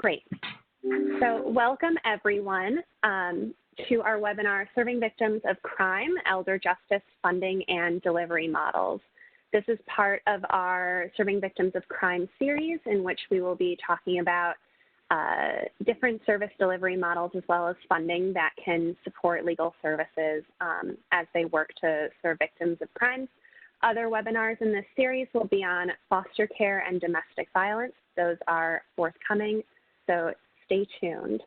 Great. So welcome everyone to our webinar, Serving Victims of Crime, Elder Justice Funding and Delivery Models. This is part of our Serving Victims of Crime series, in which we will be talking about different service delivery models as well as funding that can support legal services as they work to serve victims of crimes. Other webinars in this series will be on foster care and domestic violence. Those are forthcoming, so stay tuned.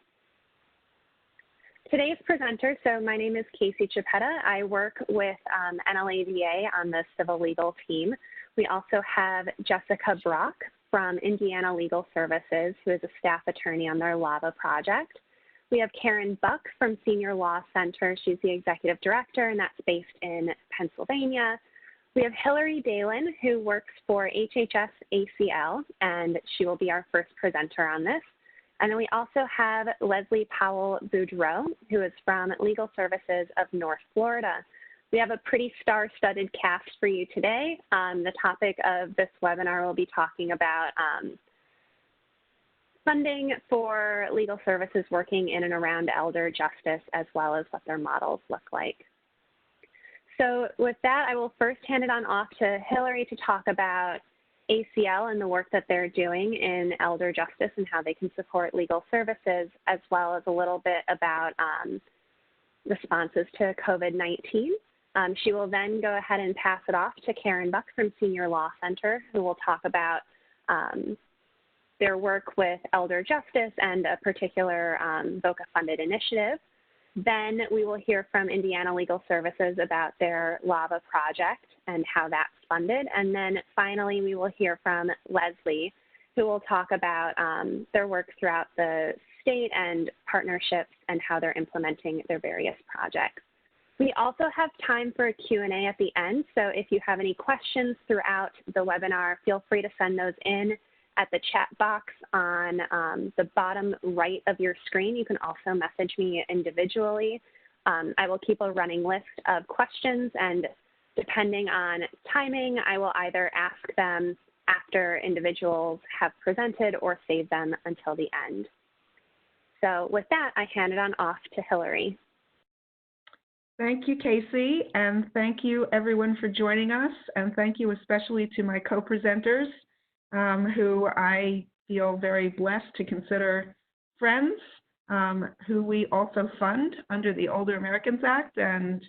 Today's presenter, so my name is Casey Chiapetta. I work with NLADA on the civil legal team. We also have Jessica Brock from Indiana Legal Services, who is a staff attorney on their LAVA project. We have Karen Buck from SeniorLAW Center. She's the executive director, and that's based in Pennsylvania. We have Hillary Dalen, who works for HHS ACL, and she will be our first presenter on this. And then we also have Leslie Powell-Boudreau, who is from Legal Services of North Florida. We have a pretty star-studded cast for you today. The topic of this webinar will be talking about funding for legal services working in and around elder justice, as well as what their models look like. So with that, I will first hand it on off to Hillary to talk about ACL and the work that they're doing in elder justice and how they can support legal services, as well as a little bit about responses to COVID-19. She will then go ahead and pass it off to Karen Buck from SeniorLAW Center, who will talk about their work with elder justice and a particular VOCA-funded initiative. Then we will hear from Indiana Legal Services about their LAVA project and how that's funded. And then finally, we will hear from Leslie, who will talk about their work throughout the state and partnerships and how they're implementing their various projects. We also have time for a Q&A at the end, so if you have any questions throughout the webinar, feel free to send those in at the chat box on the bottom right of your screen. You can also message me individually. I will keep a running list of questions, and depending on timing, I will either ask them after individuals have presented or save them until the end. So with that, I hand it on off to Hillary. Thank you, Casey, and thank you everyone for joining us, and thank you especially to my co-presenters, who I feel very blessed to consider friends, who we also fund under the Older Americans Act, and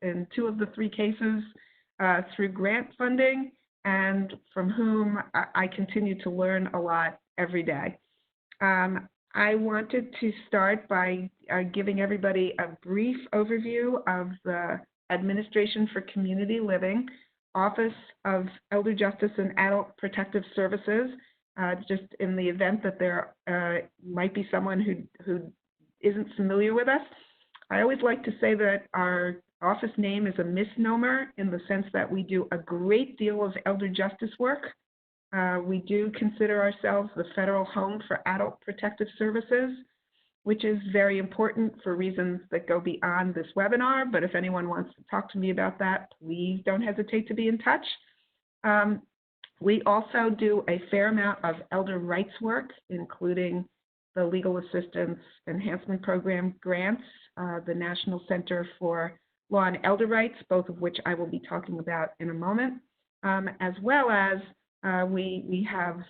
in 2 of the 3 cases through grant funding, and from whom I continue to learn a lot every day. I wanted to start by giving everybody a brief overview of the Administration for Community Living, Office of Elder Justice and Adult Protective Services, just in the event that there might be someone who isn't familiar with us. I always like to say that our office name is a misnomer in the sense that we do a great deal of elder justice work. We do consider ourselves the federal home for adult protective services, which is very important for reasons that go beyond this webinar. But if anyone wants to talk to me about that, please don't hesitate to be in touch. We also do a fair amount of elder rights work, including the Legal Assistance Enhancement Program grants, the National Center for Law and Elder Rights, both of which I will be talking about in a moment, as well as we have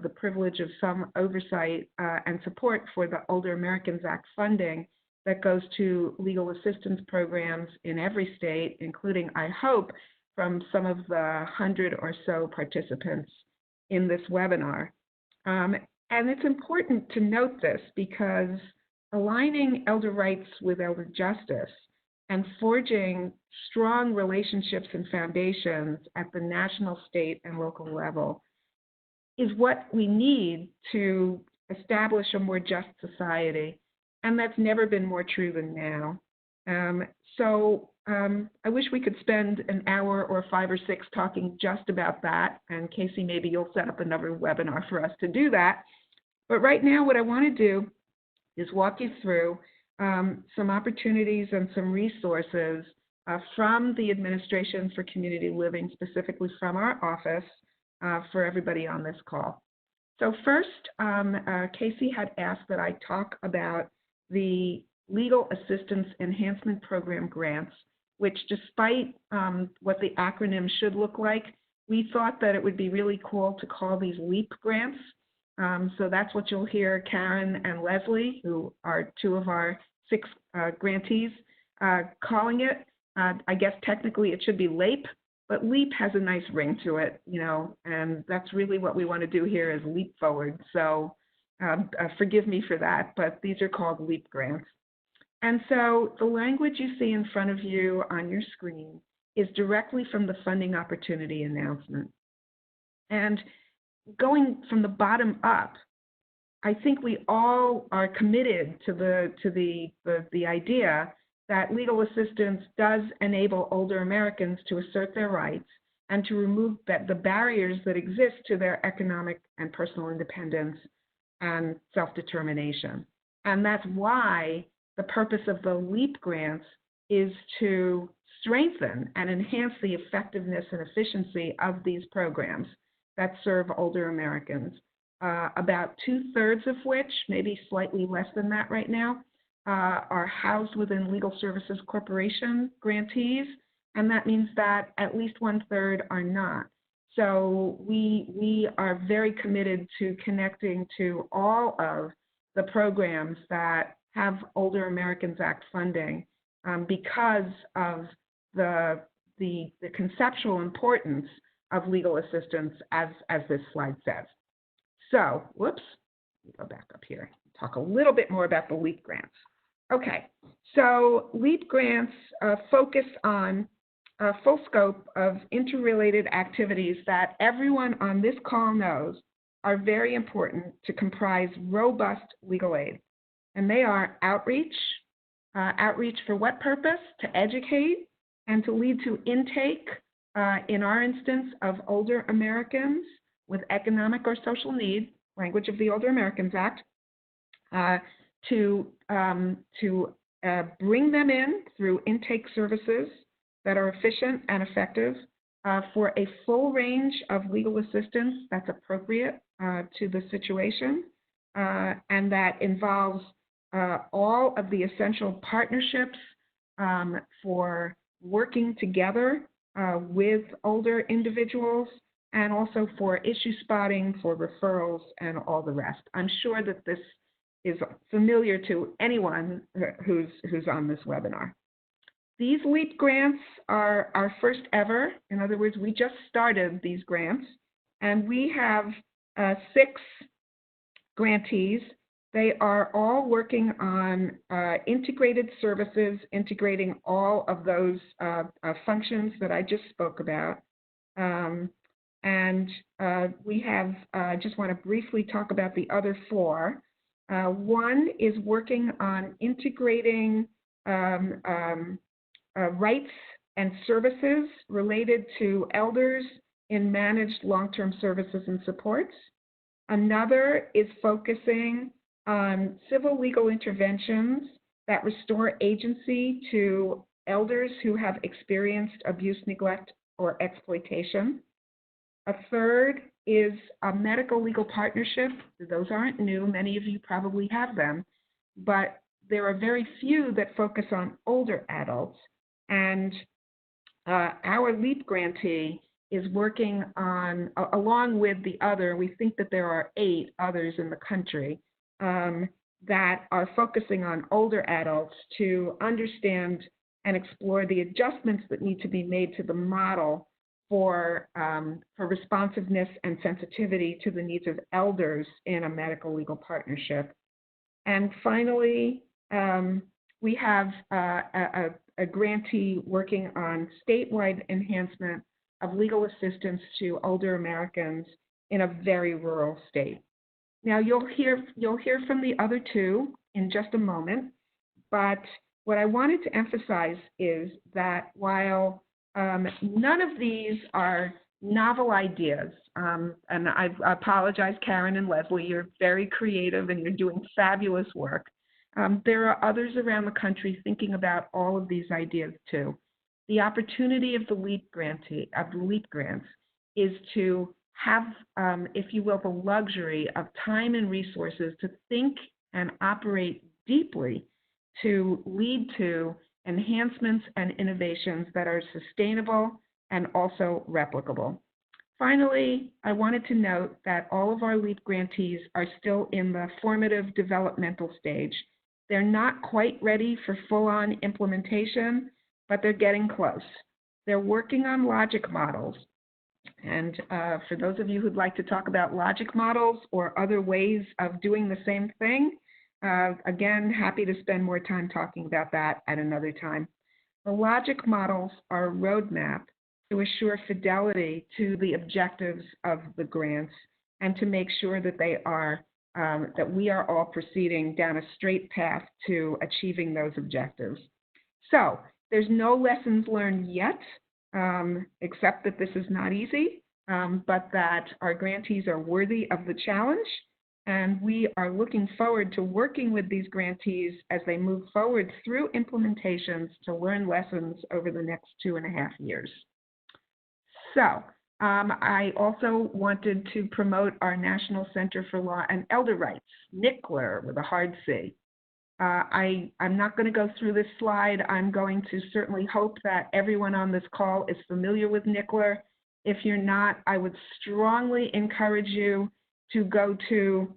the privilege of some oversight and support for the Older Americans Act funding that goes to legal assistance programs in every state, including, I hope, from some of the 100 or so participants in this webinar. And it's important to note this because aligning elder rights with elder justice and forging strong relationships and foundations at the national, state, and local level is what we need to establish a more just society. And that's never been more true than now. I wish we could spend an hour or 5 or 6 talking just about that. And Casey, maybe you'll set up another webinar for us to do that. But right now, what I want to do is walk you through some opportunities and some resources from the Administration for Community Living, specifically from our office, for everybody on this call. So first, Casey had asked that I talk about the Legal Assistance Enhancement Program grants, which despite what the acronym should look like, we thought that it would be really cool to call these LEAP grants. So that's what you'll hear Karen and Leslie, who are two of our 6 grantees, calling it. I guess technically it should be LAPE, but LEAP has a nice ring to it, you know, and that's really what we want to do here is leap forward. So forgive me for that, but these are called LEAP grants. And so the language you see in front of you on your screen is directly from the funding opportunity announcement. And going from the bottom up, I think we all are committed to the idea that legal assistance does enable older Americans to assert their rights and to remove the barriers that exist to their economic and personal independence and self-determination. And that's why the purpose of the LEAP grants is to strengthen and enhance the effectiveness and efficiency of these programs that serve older Americans. About 2/3 of which, maybe slightly less than that right now, are housed within Legal Services Corporation grantees, and that means that at least 1/3 are not. So we are very committed to connecting to all of the programs that have Older Americans Act funding because of the conceptual importance of legal assistance as this slide says. So, whoops, let me go back up here and talk a little bit more about the LEAP grants. Okay, so LEAP grants focus on a full scope of interrelated activities that everyone on this call knows are very important to comprise robust legal aid. And they are outreach. Outreach for what purpose? To educate and to lead to intake, in our instance, of older Americans with economic or social need, language of the Older Americans Act, to bring them in through intake services that are efficient and effective for a full range of legal assistance that's appropriate to the situation, and that involves all of the essential partnerships for working together with older individuals, and also for issue spotting, for referrals, and all the rest. I'm sure that this is familiar to anyone who's on this webinar. These LEAP grants are our first ever. In other words, we just started these grants, and we have 6 grantees. They are all working on integrated services, integrating all of those functions that I just spoke about. And we have, just want to briefly talk about the other 4. One is working on integrating rights and services related to elders in managed long-term services and supports. Another is focusing on civil legal interventions that restore agency to elders who have experienced abuse, neglect, or exploitation. A third is a medical legal partnership. Those aren't new. Many of you probably have them, but there are very few that focus on older adults. And our LEAP grantee is working on, along with the other, we think that there are 8 others in the country that are focusing on older adults to understand and explore the adjustments that need to be made to the model for responsiveness and sensitivity to the needs of elders in a medical legal partnership. And finally, we have a grantee working on statewide enhancement of legal assistance to older Americans in a very rural state. Now, you'll hear from the other 2 in just a moment, but what I wanted to emphasize is that while none of these are novel ideas, and I apologize, Karen and Leslie, you're very creative and you're doing fabulous work. There are others around the country thinking about all of these ideas too. The opportunity of the LEAP grants is to have, if you will, the luxury of time and resources to think and operate deeply to lead to enhancements and innovations that are sustainable and also replicable. Finally, I wanted to note that all of our LEAP grantees are still in the formative developmental stage. They're not quite ready for full-on implementation, but they're getting close. They're working on logic models. And for those of you who'd like to talk about logic models or other ways of doing the same thing, again, happy to spend more time talking about that at another time. The logic models are a roadmap to assure fidelity to the objectives of the grants and to make sure that they are, that we are all proceeding down a straight path to achieving those objectives. So there's no lessons learned yet, except that this is not easy, but that our grantees are worthy of the challenge. And we are looking forward to working with these grantees as they move forward through implementations to learn lessons over the next 2.5 years. So I also wanted to promote our National Center for Law and Elder Rights, NCLR with a hard C. I'm not going to go through this slide. I'm going to certainly hope that everyone on this call is familiar with NCLR. If you're not, I would strongly encourage you to go to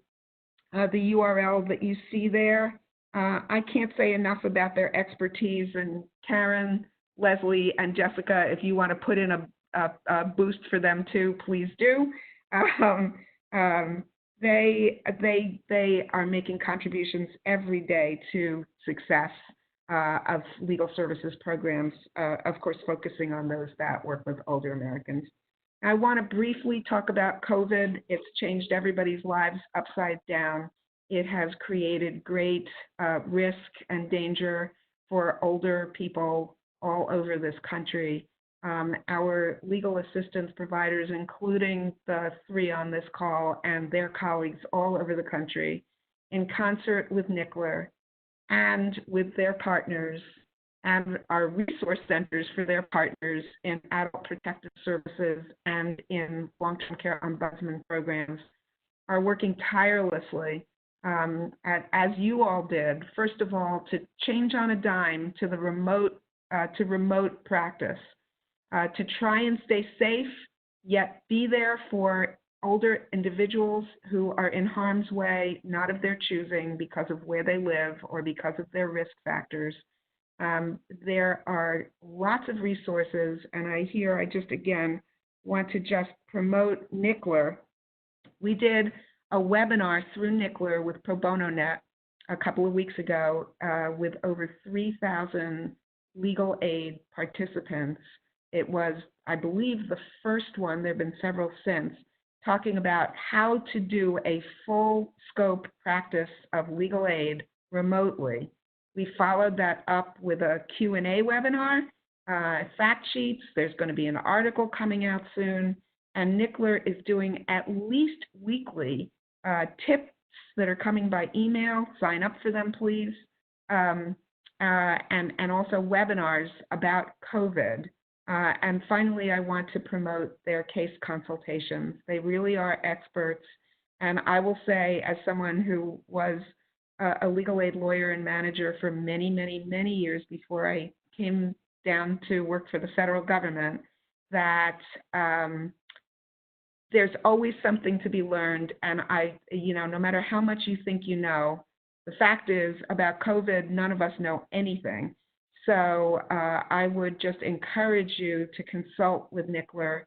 the URL that you see there. I can't say enough about their expertise, and Karen, Leslie, and Jessica, if you want to put in a boost for them too, please do. They are making contributions every day to success of legal services programs, of course, focusing on those that work with older Americans. I want to briefly talk about COVID. It's changed everybody's lives upside down. It has created great risk and danger for older people all over this country. Our legal assistance providers, including the 3 on this call and their colleagues all over the country, in concert with NCLR and with their partners and our resource centers for their partners in adult protective services and in long-term care ombudsman programs, are working tirelessly, as you all did, first of all, to change on a dime to the remote practice. To try and stay safe, yet be there for older individuals who are in harm's way, not of their choosing because of where they live or because of their risk factors. There are lots of resources, and I just again want to just promote NCLR. We did a webinar through NCLR with Pro Bono Net a couple of weeks ago with over 3,000 legal aid participants. It was, I believe, the first one, there have been several since, talking about how to do a full scope practice of legal aid remotely. We followed that up with a Q&A webinar, fact sheets. There's going to be an article coming out soon, and NCLR is doing at least weekly tips that are coming by email. Sign up for them, please, and also webinars about COVID. And finally, I want to promote their case consultations. They really are experts. And I will say, as someone who was a legal aid lawyer and manager for many, many, many years before I came down to work for the federal government, that there's always something to be learned. And no matter how much you think you know, the fact is about COVID, none of us know anything. So I would just encourage you to consult with NCLR.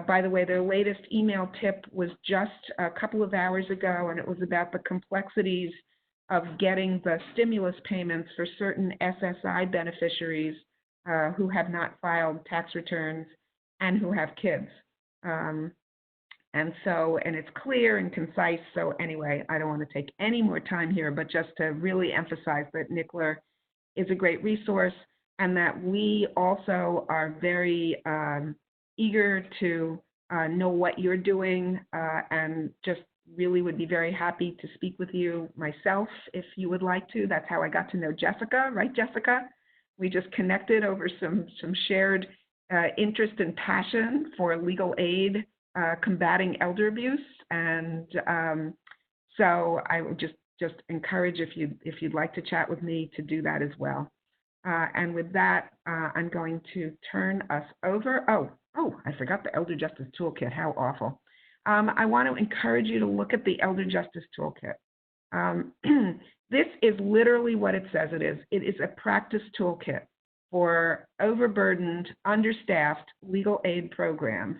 By the way, their latest email tip was just a couple of hours ago, and it was about the complexities of getting the stimulus payments for certain SSI beneficiaries who have not filed tax returns and who have kids. And it's clear and concise. So anyway, I don't want to take any more time here, but just to really emphasize that NCLR is a great resource, and that we also are very eager to know what you're doing, and just really would be very happy to speak with you myself if you would like to. That's how I got to know Jessica, right, Jessica? We just connected over some shared interest and passion for legal aid combating elder abuse. And so I would just encourage, if you'd like to chat with me, to do that as well. And with that, I'm going to turn us over. Oh, I forgot the Elder Justice Toolkit. How awful. I want to encourage you to look at the Elder Justice Toolkit. This is literally what it says it is. It is a practice toolkit for overburdened, understaffed legal aid programs.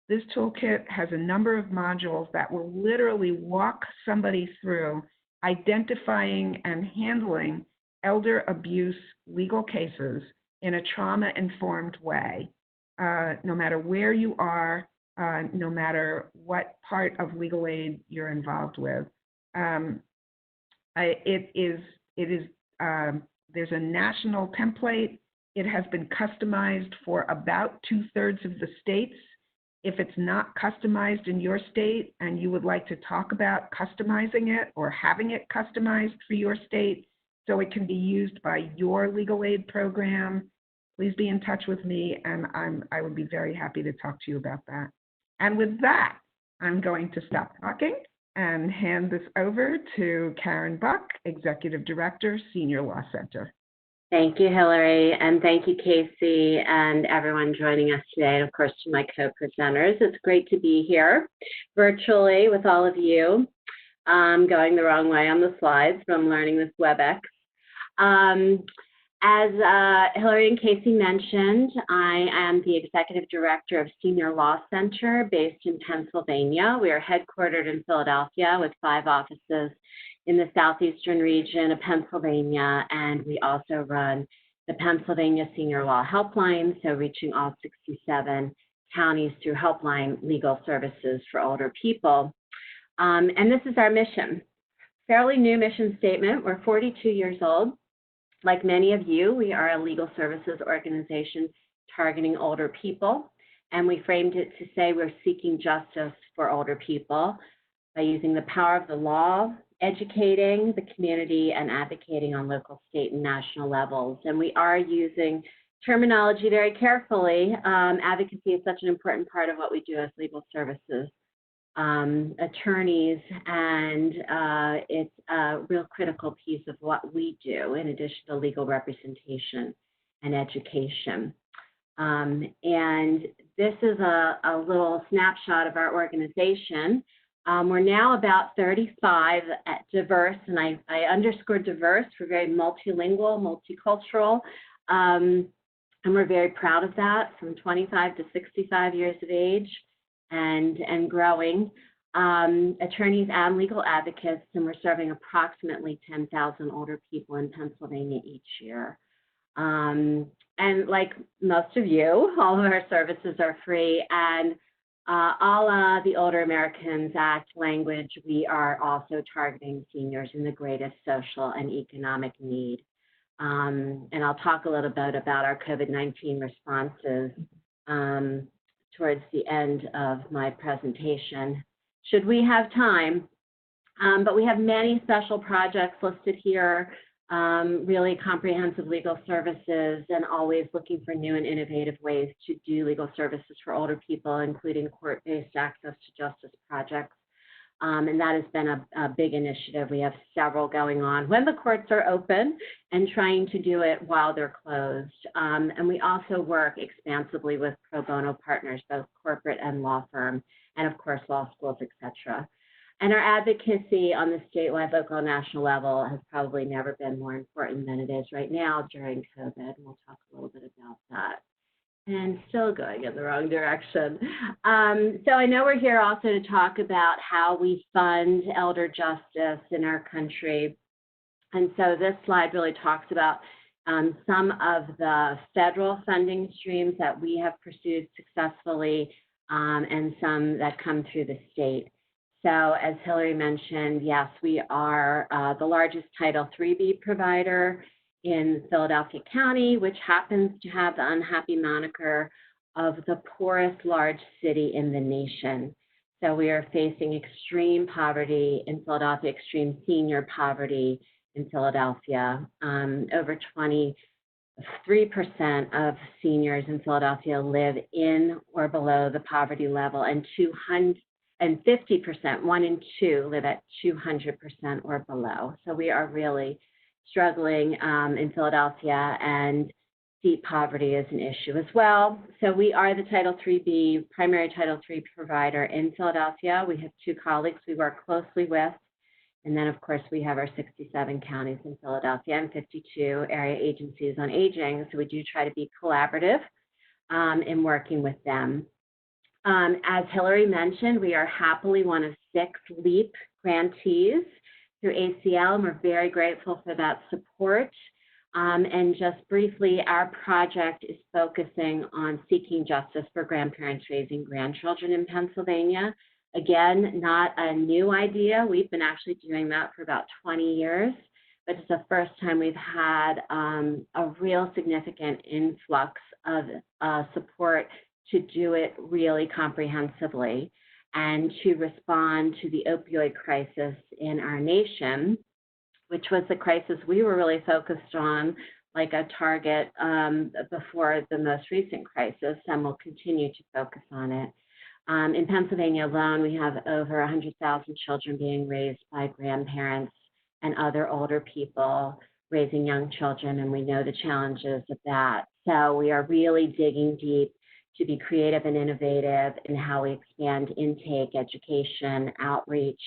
This toolkit has a number of modules that will literally walk somebody through identifying and handling elder abuse legal cases in a trauma-informed way, no matter where you are, no matter what part of legal aid you're involved with. There's a national template. It has been customized for about 2/3 of the states. If it's not customized in your state and you would like to talk about customizing it or having it customized for your state so it can be used by your legal aid program, please be in touch with me, and I would be very happy to talk to you about that. And with that, I'm going to stop talking and hand this over to Karen Buck, Executive Director, SeniorLAW Center. Thank you, Hillary, and thank you, Casey, and everyone joining us today, and of course to my co-presenters. It's great to be here virtually with all of you. I'm going the wrong way on the slides, but I'm learning this WebEx. As Hillary and Casey mentioned, I am the Executive Director of SeniorLAW Center based in Pennsylvania. We are headquartered in Philadelphia with 5 offices in the southeastern region of Pennsylvania, and we also run the Pennsylvania Senior Law Helpline, so reaching all 67 counties through helpline legal services for older people. And this is our mission. Fairly new mission statement. We're 42 years old. Like many of you, we are a legal services organization targeting older people, and we framed it to say we're seeking justice for older people by using the power of the law, educating the community, and advocating on local, state, and national levels. And we are using terminology very carefully. Advocacy is such an important part of what we do as legal services attorneys, and it's a real critical piece of what we do in addition to legal representation and education. And this is a little snapshot of our organization. We're now about 35 at diverse, and I underscore diverse. We're very multilingual, multicultural, and we're very proud of that, from 25 to 65 years of age and growing. Attorneys and legal advocates, and we're serving approximately 10,000 older people in Pennsylvania each year. And like most of you, all of our services are free, and a la the Older Americans Act language, we are also targeting seniors in the greatest social and economic need. And I'll talk a little bit about our COVID-19 responses towards the end of my presentation, should we have time. But we have many special projects listed here, really comprehensive legal services, and always looking for new and innovative ways to do legal services for older people, including court-based access to justice projects. And that has been a big initiative. We have several going on when the courts are open and trying to do it while they're closed. And we also work expansively with pro bono partners, both corporate and law firm, and of course, law schools, et cetera. And our advocacy on the statewide, local, and national level has probably never been more important than it is right now during COVID. And we'll talk a little bit about that. And still going in the wrong direction. So I know we're here also to talk about how we fund elder justice in our country. And so this slide really talks about some of the federal funding streams that we have pursued successfully, and some that come through the state. So as Hillary mentioned, yes, we are the largest Title IIIB provider in Philadelphia County, which happens to have the unhappy moniker of the poorest large city in the nation. So we are facing extreme poverty in Philadelphia, extreme senior poverty in Philadelphia. Over 20 3% of seniors in Philadelphia live in or below the poverty level, and 50%, 1 in 2, live at 200% or below. So we are really struggling in Philadelphia, and deep poverty is an issue as well. So we are the Title IIIB, primary Title III provider in Philadelphia. We have 2 colleagues we work closely with. And then, of course, we have our 67 counties in Philadelphia and 52 area agencies on aging. So we do try to be collaborative in working with them. As Hillary mentioned, we are happily one of 6 LEAP grantees through ACL, and we're very grateful for that support. And just briefly, our project is focusing on seeking justice for grandparents raising grandchildren in Pennsylvania. Again, not a new idea. We've been actually doing that for about 20 years, but it's the first time we've had a real significant influx of support to do it really comprehensively and to respond to the opioid crisis in our nation, which was the crisis we were really focused on, like a target before the most recent crisis, and we'll continue to focus on it. In Pennsylvania alone, we have over 100,000 children being raised by grandparents and other older people raising young children, and we know the challenges of that. So we are really digging deep to be creative and innovative in how we expand intake, education, outreach,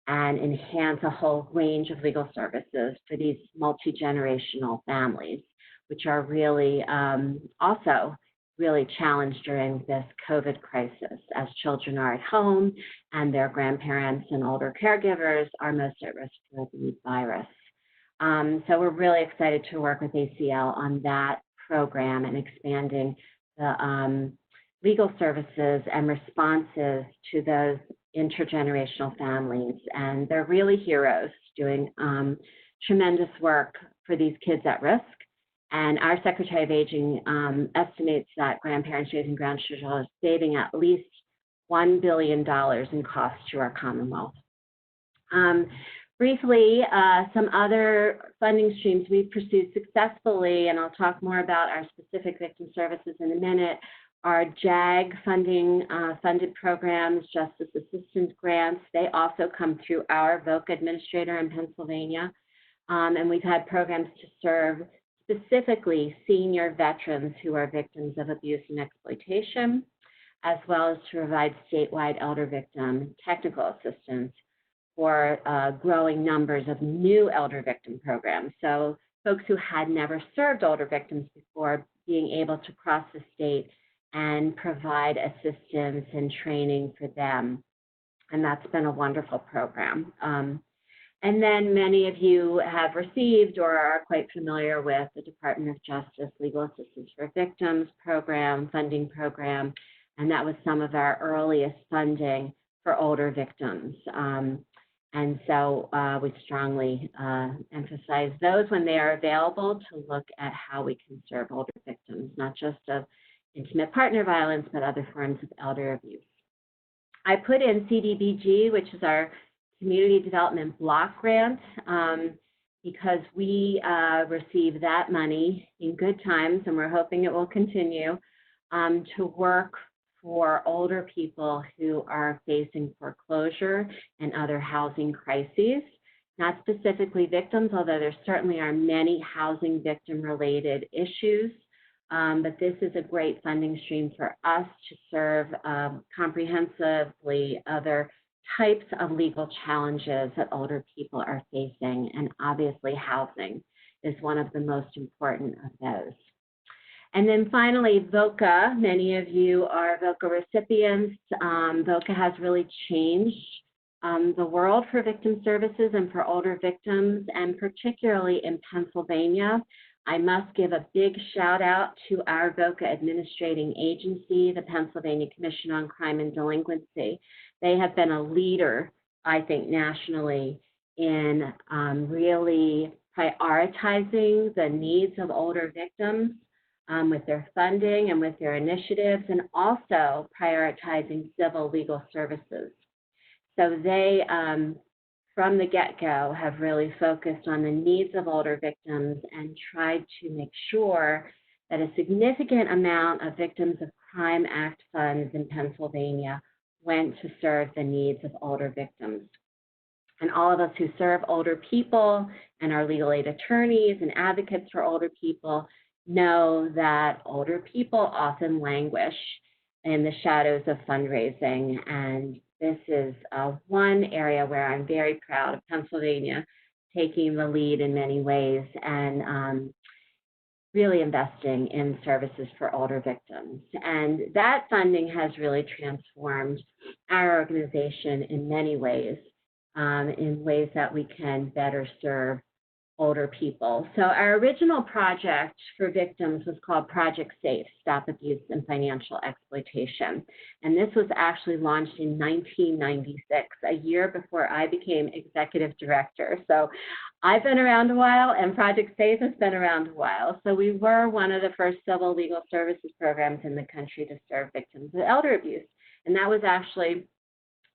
and enhance a whole range of legal services for these multi-generational families, which are really also really challenged during this COVID crisis, as children are at home and their grandparents and older caregivers are most at risk for the virus. So we're really excited to work with ACL on that program and expanding the legal services and responses to those intergenerational families. And they're really heroes doing tremendous work for these kids at risk. And our Secretary of Aging estimates that grandparents raising grandchildren are saving at least $1 billion in costs to our Commonwealth. Briefly, some other funding streams we've pursued successfully, and I'll talk more about our specific victim services in a minute, are JAG funded programs, Justice Assistance Grants. They also come through our VOCA administrator in Pennsylvania. And we've had programs to serve specifically senior veterans who are victims of abuse and exploitation, as well as to provide statewide elder victim technical assistance for growing numbers of new elder victim programs. So folks who had never served older victims before being able to cross the state and provide assistance and training for them. And that's been a wonderful program. And then many of you have received or are quite familiar with the Department of Justice Legal Assistance for Victims program, funding program, and that was some of our earliest funding for older victims. And so we strongly emphasize those when they are available to look at how we can serve older victims, not just of intimate partner violence, but other forms of elder abuse. I put in CDBG, which is our Community Development Block Grant, because we receive that money in good times, and we're hoping it will continue, to work for older people who are facing foreclosure and other housing crises, not specifically victims, although there certainly are many housing victim-related issues. But this is a great funding stream for us to serve comprehensively other types of legal challenges that older people are facing, and obviously housing is one of the most important of those. And then finally, VOCA. Many of you are VOCA recipients. VOCA has really changed the world for victim services and for older victims, and particularly in Pennsylvania. I must give a big shout out to our VOCA administrating agency, the Pennsylvania Commission on Crime and Delinquency. They have been a leader, I think, nationally in really prioritizing the needs of older victims with their funding and with their initiatives, and also prioritizing civil legal services. So they from the get-go, have really focused on the needs of older victims and tried to make sure that a significant amount of Victims of Crime Act funds in Pennsylvania went to serve the needs of older victims. And all of us who serve older people and are legal aid attorneys and advocates for older people know that older people often languish in the shadows of fundraising. And this is one area where I'm very proud of Pennsylvania taking the lead in many ways and really investing in services for older victims. And that funding has really transformed our organization in many ways, in ways that we can better serve older people. So our original project for victims was called Project SAFE, Stop Abuse and Financial Exploitation. And this was actually launched in 1996, a year before I became executive director. So I've been around a while, and Project SAFE has been around a while. So we were one of the first civil legal services programs in the country to serve victims of elder abuse. And that was actually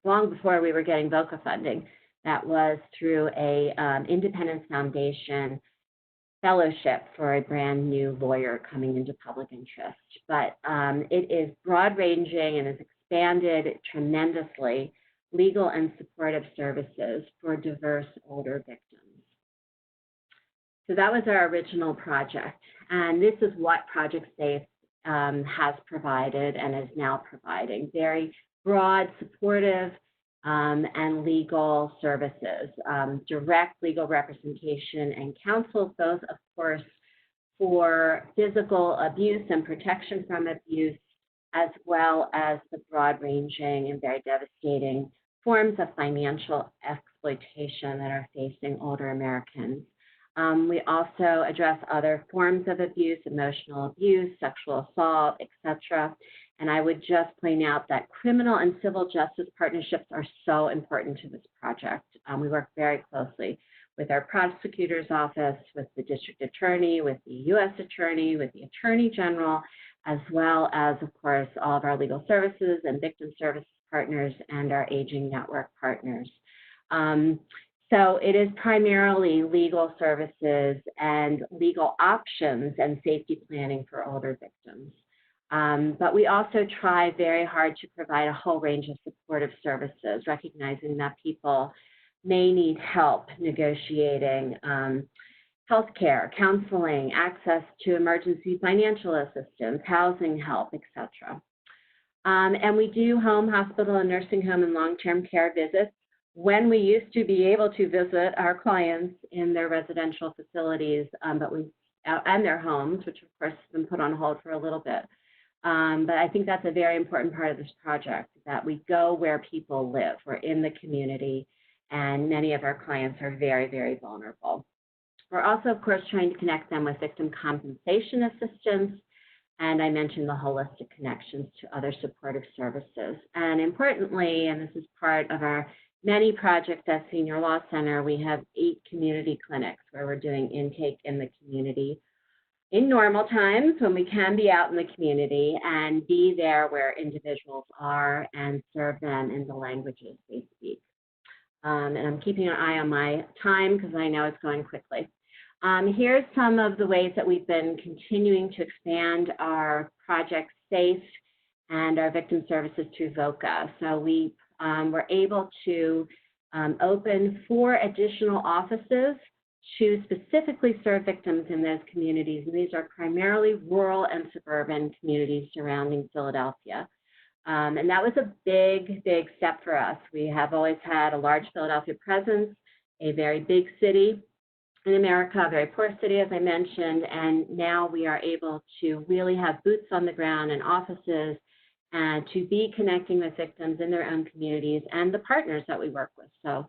long before we were getting VOCA funding. That was through a Independence Foundation fellowship for a brand new lawyer coming into public interest. But it is broad-ranging and has expanded tremendously legal and supportive services for diverse older victims. So that was our original project. And this is what Project SAFE has provided and is now providing. Very broad, supportive, and legal services, direct legal representation and counsel, both, of course, for physical abuse and protection from abuse, as well as the broad-ranging and very devastating forms of financial exploitation that are facing older Americans. We also address other forms of abuse, emotional abuse, sexual assault, etc. And I would just point out that criminal and civil justice partnerships are so important to this project. We work very closely with our prosecutor's office, with the district attorney, with the U.S. attorney, with the attorney general, as well as, of course, all of our legal services and victim services partners and our aging network partners. So it is primarily legal services and legal options and safety planning for older victims. But we also try very hard to provide a whole range of supportive services, recognizing that people may need help negotiating healthcare, counseling, access to emergency financial assistance, housing help, etc. And we do home, hospital, and nursing home and long-term care visits when we used to be able to visit our clients in their residential facilities, and their homes, which of course has been put on hold for a little bit. But I think that's a very important part of this project, that we go where people live. We're in the community, and many of our clients are very, very vulnerable. We're also, of course, trying to connect them with victim compensation assistance, and I mentioned the holistic connections to other supportive services. And importantly, and this is part of our many projects at SeniorLAW Center, we have 8 community clinics where we're doing intake in the community in normal times when we can be out in the community and be there where individuals are and serve them in the languages they speak. And I'm keeping an eye on my time because I know it's going quickly. Here's some of the ways that we've been continuing to expand our Project SAFE and our victim services through VOCA. So we were able to open 4 additional offices to specifically serve victims in those communities. And these are primarily rural and suburban communities surrounding Philadelphia. And that was a big, big step for us. We have always had a large Philadelphia presence, a very big city in America, a very poor city, as I mentioned, and now we are able to really have boots on the ground and offices and to be connecting with victims in their own communities and the partners that we work with so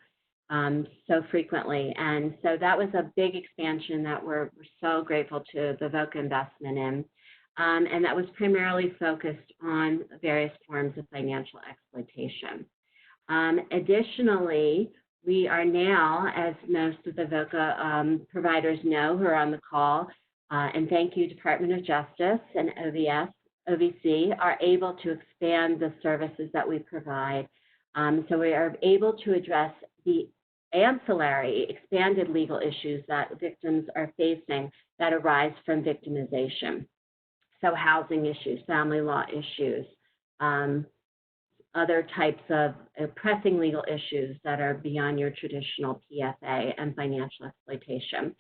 frequently. And so that was a big expansion that we're so grateful to the VOCA investment in. And that was primarily focused on various forms of financial exploitation. Additionally, we are now, as most of the VOCA providers know who are on the call, and thank you, Department of Justice and OVC, are able to expand the services that we provide. So we are able to address the ancillary, expanded legal issues that victims are facing that arise from victimization. So housing issues, family law issues, other types of pressing legal issues that are beyond your traditional PFA, and financial exploitation.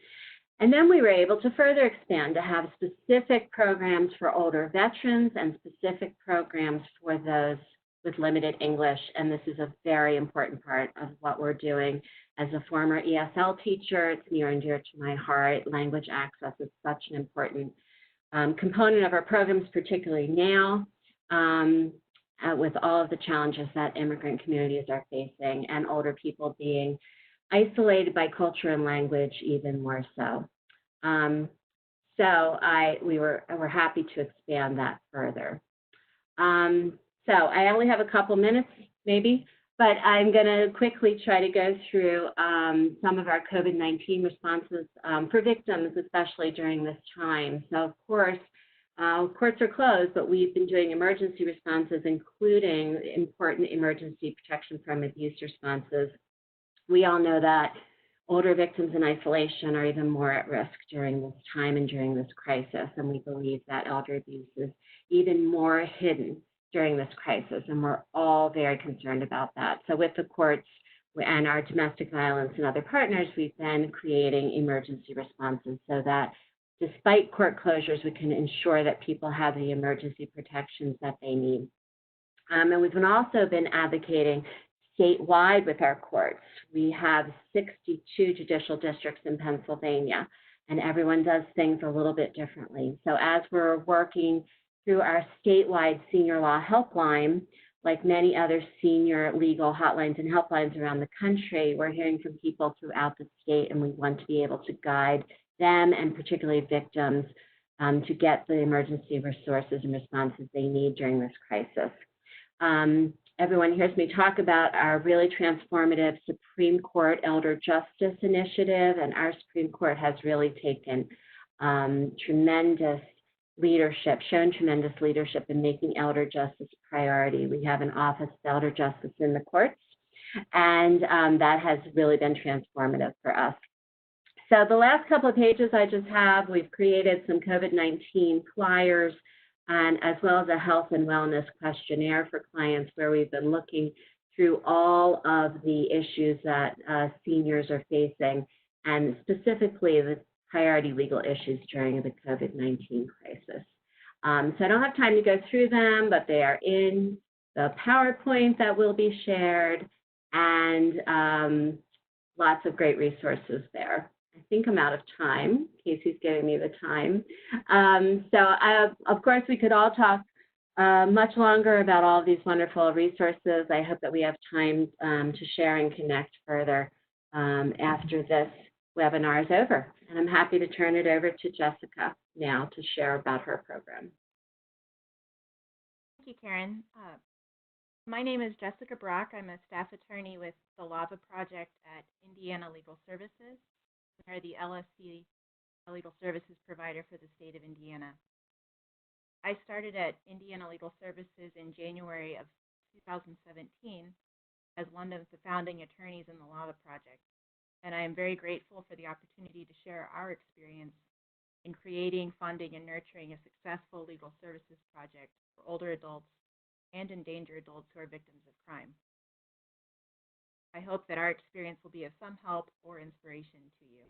And then we were able to further expand to have specific programs for older veterans and specific programs for those with limited English. And this is a very important part of what we're doing. As a former ESL teacher, it's near and dear to my heart. Language access is such an important component of our programs, particularly now, with all of the challenges that immigrant communities are facing, and older people being isolated by culture and language even more so. We're happy to expand that further. So I only have a couple minutes, maybe, but I'm going to quickly try to go through some of our COVID-19 responses for victims, especially during this time. So, of course, courts are closed, but we've been doing emergency responses, including important emergency protection from abuse responses. We all know that older victims in isolation are even more at risk during this time and during this crisis, and we believe that elder abuse is even more hidden during this crisis, and we're all very concerned about that. So with the courts and our domestic violence and other partners, we've been creating emergency responses so that despite court closures, we can ensure that people have the emergency protections that they need. And we've also been advocating statewide with our courts. We have 62 judicial districts in Pennsylvania, and everyone does things a little bit differently. So as we're working through our statewide senior law helpline, like many other senior legal hotlines and helplines around the country, we're hearing from people throughout the state, and we want to be able to guide them, and particularly victims, to get the emergency resources and responses they need during this crisis. Everyone hears me talk about our really transformative Supreme Court Elder Justice Initiative, and our Supreme Court has really taken tremendous leadership, shown tremendous leadership in making elder justice a priority. We have an Office of Elder Justice in the courts, and that has really been transformative for us. So the last couple of pages I just have, we've created some COVID-19 flyers, and as well as a health and wellness questionnaire for clients, where we've been looking through all of the issues that seniors are facing, and specifically the priority legal issues during the COVID-19 crisis. So I don't have time to go through them, but they are in the PowerPoint that will be shared, and lots of great resources there. I think I'm out of time. Casey's giving me the time. Of course, we could all talk much longer about all of these wonderful resources. I hope that we have time to share and connect further after this webinar is over. And I'm happy to turn it over to Jessica now to share about her program. Thank you, Karen. My name is Jessica Brock. I'm a staff attorney with the LAVA project at Indiana Legal Services. We are the LSC legal services provider for the state of Indiana. I started at Indiana Legal Services in January of 2017 as one of the founding attorneys in the LAVA project, and I am very grateful for the opportunity to share our experience in creating, funding, and nurturing a successful legal services project for older adults and endangered adults who are victims of crime. I hope that our experience will be of some help or inspiration to you.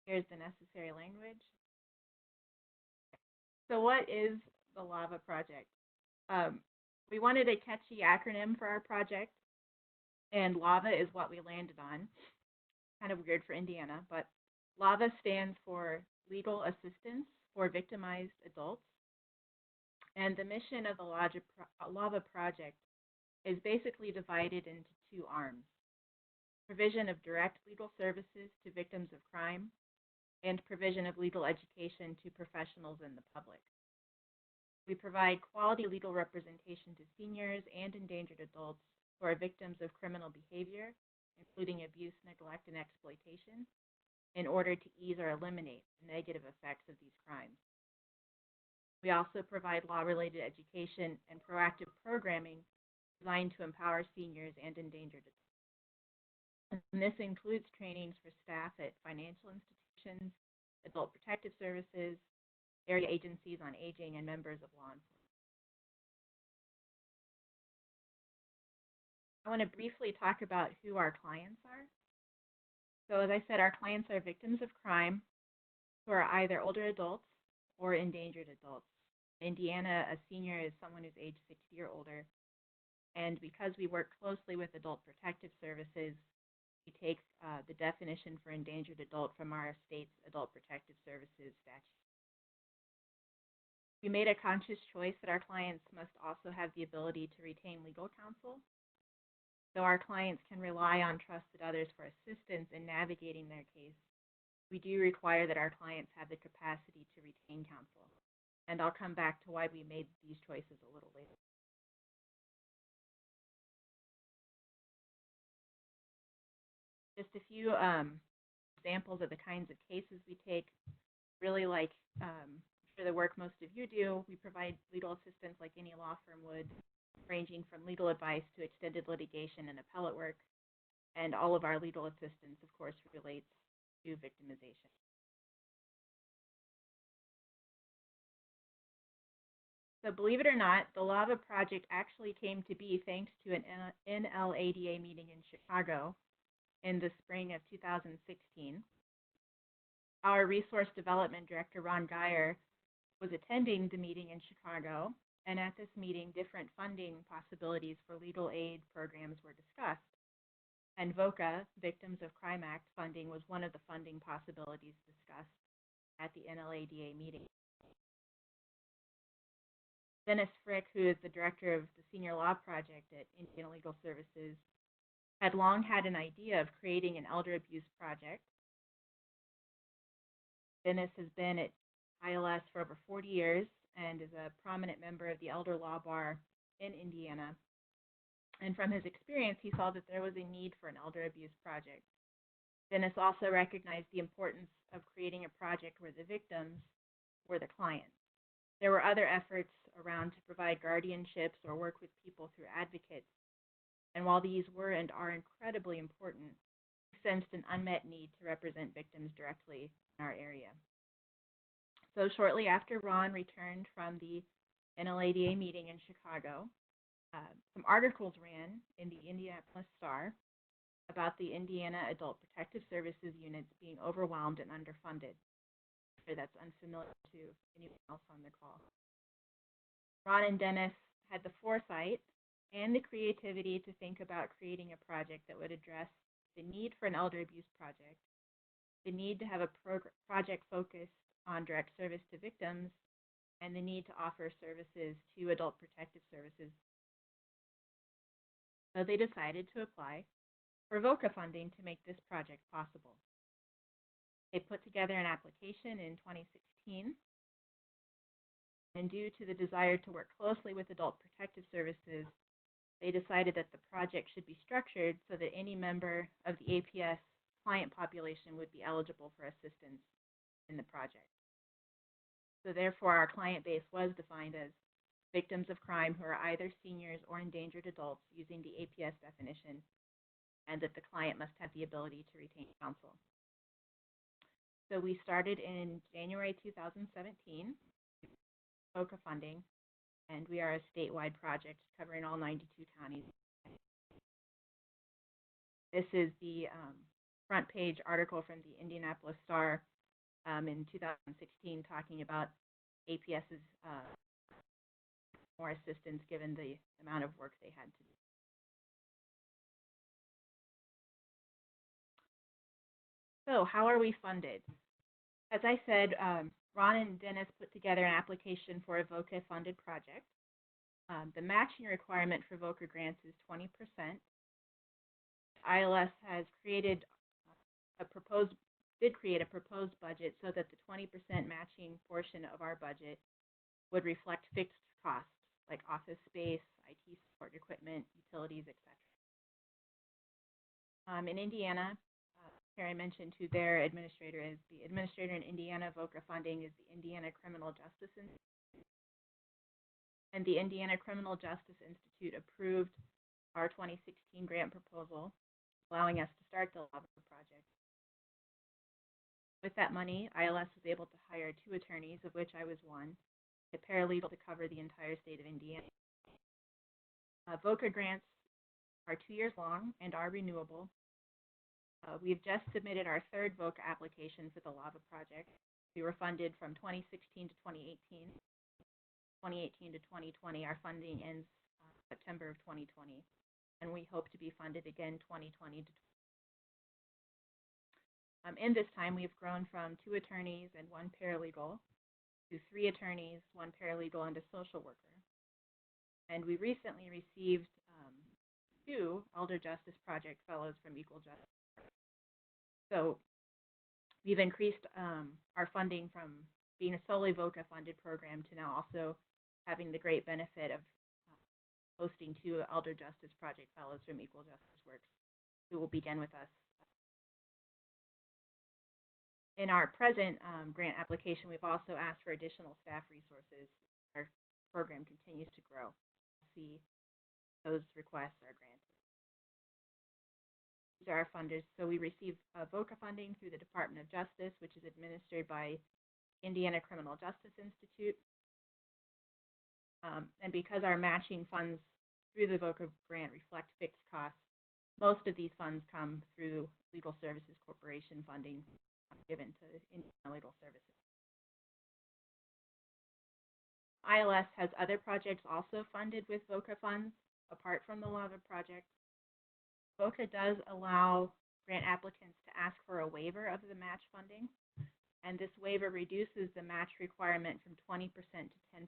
Here's the necessary language. So what is the LAVA project? We wanted a catchy acronym for our project, and LAVA is what we landed on. Kind of weird for Indiana, but LAVA stands for Legal Assistance for Victimized Adults. And the mission of the LAVA project is basically divided into two arms: provision of direct legal services to victims of crime, and provision of legal education to professionals and the public. We provide quality legal representation to seniors and endangered adults who are victims of criminal behavior, including abuse, neglect, and exploitation, in order to ease or eliminate the negative effects of these crimes. We also provide law-related education and proactive programming designed to empower seniors and endangered adults. And this includes trainings for staff at financial institutions, adult protective services, area agencies on aging, and members of law enforcement. I want to briefly talk about who our clients are. So as I said, our clients are victims of crime who are either older adults or endangered adults. In Indiana, a senior is someone who's age 60 or older. And because we work closely with adult protective services, we take the definition for endangered adult from our state's adult protective services statute. We made a conscious choice that our clients must also have the ability to retain legal counsel. So our clients can rely on trusted others for assistance in navigating their case. We do require that our clients have the capacity to retain counsel. And I'll come back to why we made these choices a little later. Just a few examples of the kinds of cases we take. Really like for the work most of you do, we provide legal assistance like any law firm would, ranging from legal advice to extended litigation and appellate work. And all of our legal assistance, of course, relates to victimization. So believe it or not, the LAVA project actually came to be thanks to an NLADA meeting in Chicago in the spring of 2016. Our resource development director, Ron Geyer, was attending the meeting in Chicago, and at this meeting, different funding possibilities for legal aid programs were discussed. And VOCA, Victims of Crime Act funding, was one of the funding possibilities discussed at the NLADA meeting. Dennis Frick, who is the director of the Senior Law Project at Indiana Legal Services, had long had an idea of creating an elder abuse project. Dennis has been at ILS for over 40 years and is a prominent member of the Elder Law Bar in Indiana. And from his experience, he saw that there was a need for an elder abuse project. Dennis also recognized the importance of creating a project where the victims were the clients. There were other efforts around to provide guardianships or work with people through advocates. And while these were and are incredibly important, we sensed an unmet need to represent victims directly in our area. So shortly after Ron returned from the NLADA meeting in Chicago, some articles ran in the Indianapolis Star about the Indiana Adult Protective Services units being overwhelmed and underfunded. I'm sure that's unfamiliar to anyone else on the call. Ron and Dennis had the foresight and the creativity to think about creating a project that would address the need for an elder abuse project, the need to have a project focused on direct service to victims, and the need to offer services to adult protective services. So they decided to apply for VOCA funding to make this project possible. They put together an application in 2016, and due to the desire to work closely with adult protective services, they decided that the project should be structured so that any member of the APS client population would be eligible for assistance in the project. So therefore, our client base was defined as victims of crime who are either seniors or endangered adults using the APS definition, and that the client must have the ability to retain counsel. So we started in January 2017, VOCA funding, and we are a statewide project covering all 92 counties. This is the front page article from the Indianapolis Star in 2016 talking about APS's more assistance given the amount of work they had to do. So how are we funded? As I said, Ron and Dennis put together an application for a VOCA funded project. The matching requirement for VOCA grants is 20%. ILS has created did create a proposed budget so that the 20% matching portion of our budget would reflect fixed costs like office space, IT support equipment, utilities, etc. In Indiana, Carrie mentioned who their administrator is. The administrator in Indiana VOCA funding is the Indiana Criminal Justice Institute. And the Indiana Criminal Justice Institute approved our 2016 grant proposal allowing us to start the LAVA project. With that money, ILS was able to hire 2 attorneys, of which I was one, a paralegal to cover the entire state of Indiana. VOCA grants are 2 years long and are renewable. We've just submitted our 3rd VOCA application for the LAVA project. We were funded from 2016 to 2018. 2018 to 2020, our funding ends September of 2020, and we hope to be funded again 2020 to in this time, we've grown from 2 attorneys and 1 paralegal to 3 attorneys, 1 paralegal, and a social worker. And we recently received 2 Elder Justice Project Fellows from Equal Justice. So we've increased our funding from being a solely VOCA-funded program to now also having the great benefit of hosting 2 Elder Justice Project Fellows from Equal Justice Works who will begin with us. In our present grant application, we've also asked for additional staff resources. Our program continues to grow. We'll see those requests are granted. These are our funders. So we receive VOCA funding through the Department of Justice, which is administered by Indiana Criminal Justice Institute. And because our matching funds through the VOCA grant reflect fixed costs, most of these funds come through Legal Services Corporation funding given to Indiana Legal Services. ILS has other projects also funded with VOCA funds apart from the LAVA project. VOCA does allow grant applicants to ask for a waiver of the match funding, and this waiver reduces the match requirement from 20% to 10%.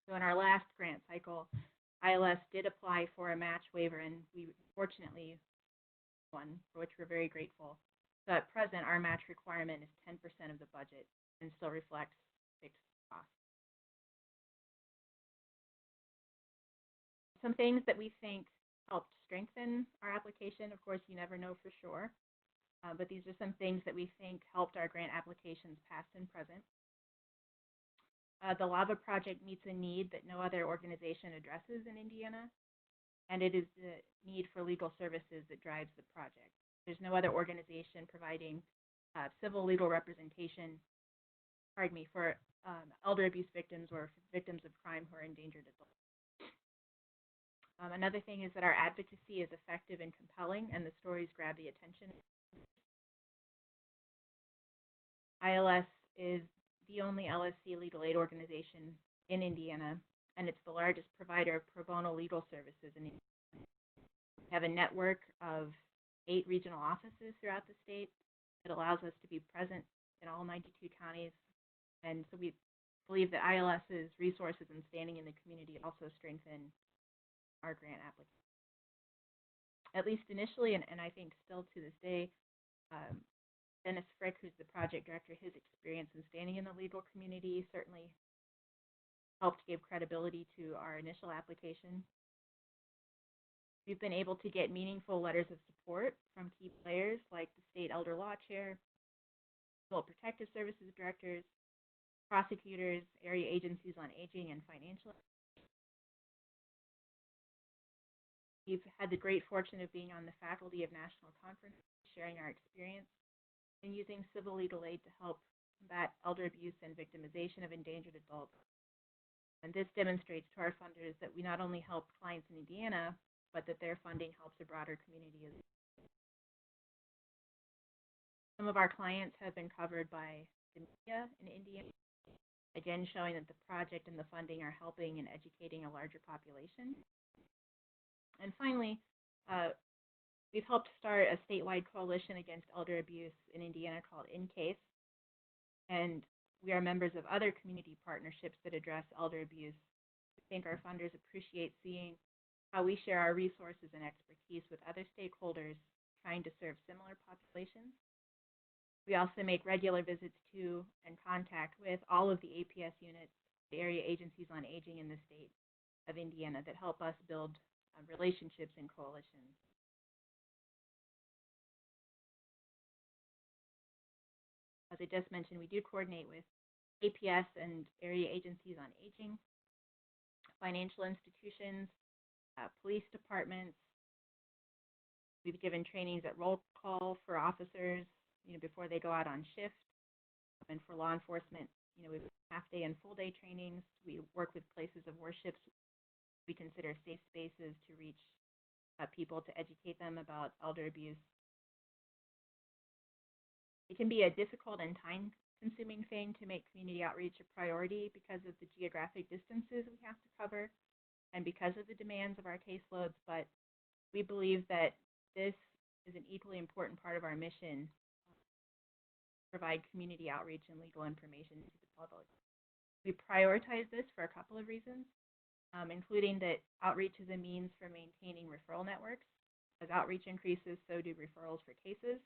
So in our last grant cycle, ILS did apply for a match waiver, and we fortunately won, for which we're very grateful. So at present, our match requirement is 10% of the budget and still reflects fixed costs. Some things that we think helped strengthen our application, of course, you never know for sure, but these are some things that we think helped our grant applications past and present. The LAVA project meets a need that no other organization addresses in Indiana, and it is the need for legal services that drives the project. There's no other organization providing civil legal representation, for elder abuse victims or victims of crime who are endangered adults. Another thing is that our advocacy is effective and compelling, and the stories grab the attention. ILS is the only LSC legal aid organization in Indiana, and it's the largest provider of pro bono legal services in Indiana. We have a network of 8 regional offices throughout the state. It allows us to be present in all 92 counties, and so we believe that ILS's resources and standing in the community also strengthen our grant application. At least initially, and I think still to this day, Dennis Frick, who's the project director, his experience in standing in the legal community certainly helped give credibility to our initial application. We've been able to get meaningful letters of support from key players like the state elder law chair, civil protective services directors, prosecutors, area agencies on aging, and financial. We've had the great fortune of being on the faculty of national conferences, sharing our experience in using civil legal aid to help combat elder abuse and victimization of endangered adults. And this demonstrates to our funders that we not only help clients in Indiana, but that their funding helps a broader community as well. Some of our clients have been covered by the media in Indiana, again showing that the project and the funding are helping and educating a larger population. And finally, we've helped start a statewide coalition against elder abuse in Indiana called InCase, and we are members of other community partnerships that address elder abuse. We think our funders appreciate seeing how we share our resources and expertise with other stakeholders trying to serve similar populations. We also make regular visits to and contact with all of the APS units, the area agencies on aging in the state of Indiana that help us build relationships and coalitions. As I just mentioned, we do coordinate with APS and area agencies on aging, financial institutions, police departments, We've given trainings at roll call for officers, before they go out on shift. And for law enforcement, we have half-day and full-day trainings. We work with places of worship we consider safe spaces to reach people to educate them about elder abuse. It can be a difficult and time-consuming thing to make community outreach a priority because of the geographic distances we have to cover and because of the demands of our caseloads, but we believe that this is an equally important part of our mission, provide community outreach and legal information to the public. We prioritize this for a couple of reasons, including that outreach is a means for maintaining referral networks. As outreach increases, so do referrals for cases,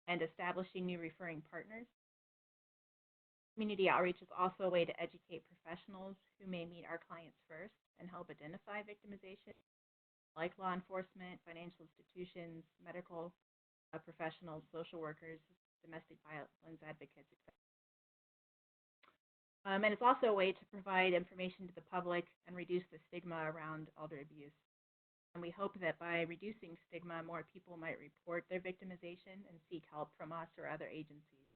and establishing new referring partners. Community outreach is also a way to educate professionals who may meet our clients first and help identify victimization, like law enforcement, financial institutions, medical professionals, social workers, domestic violence advocates, etc. And it's also a way to provide information to the public and reduce the stigma around elder abuse. And we hope that by reducing stigma, more people might report their victimization and seek help from us or other agencies.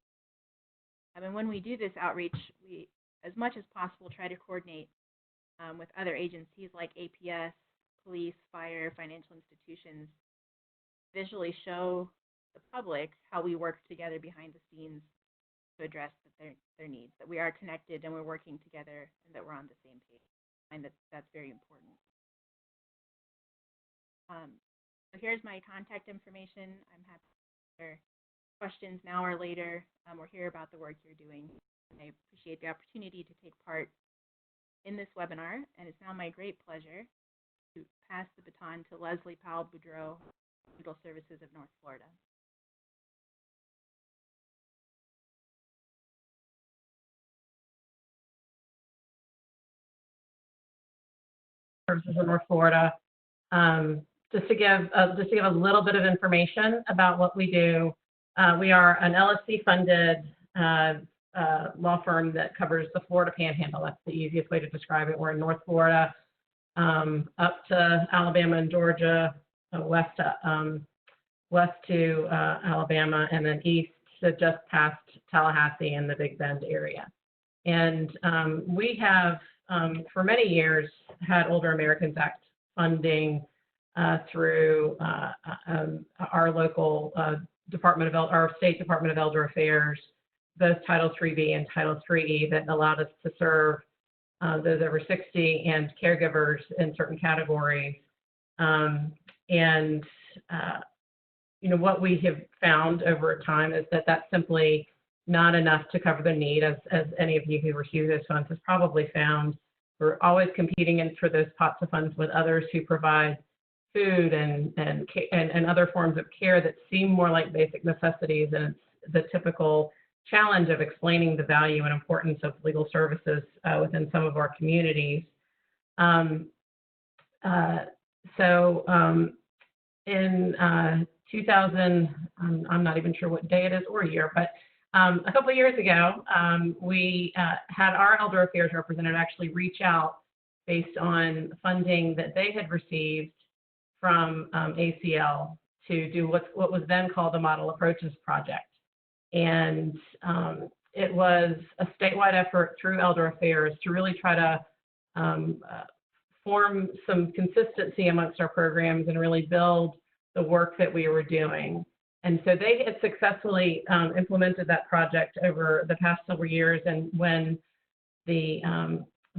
And when we do this outreach, we, as much as possible, try to coordinate with other agencies like APS, police, fire, financial institutions, visually show the public how we work together behind the scenes to address their needs, that we are connected and we're working together and that we're on the same page. I find that that's very important. So here's my contact information. I'm happy to answer questions now or later or hear about the work you're doing. I appreciate the opportunity to take part in this webinar, and it's now my great pleasure to pass the baton to Leslie Powell-Boudreau, Legal Services of North Florida. Services in North Florida. Just to give a little bit of information about what we do, we are an LSC-funded law firm that covers the Florida Panhandle. That's the easiest way to describe it. We're in North Florida, up to Alabama and Georgia, west to Alabama, and then east to just past Tallahassee and the Big Bend area. And we have, for many years, had Older Americans Act funding through our local our state Department of Elder Affairs, both Title IIIB and Title IIIE, that allowed us to serve those over 60 and caregivers in certain categories. What we have found over time is that that's simply not enough to cover the need, as any of you who receive those funds has probably found. We're always competing for those pots of funds with others who provide food and other forms of care that seem more like basic necessities, and it's the typical challenge of explaining the value and importance of legal services within some of our communities. In 2000, I'm not even sure what day it is or year, but a couple of years ago, we had our Elder Affairs representative actually reach out based on funding that they had received from ACL to do what was then called the Model Approaches Project. And it was a statewide effort through Elder Affairs to really try to form some consistency amongst our programs and really build the work that we were doing. And so they had successfully implemented that project over the past several years. And when the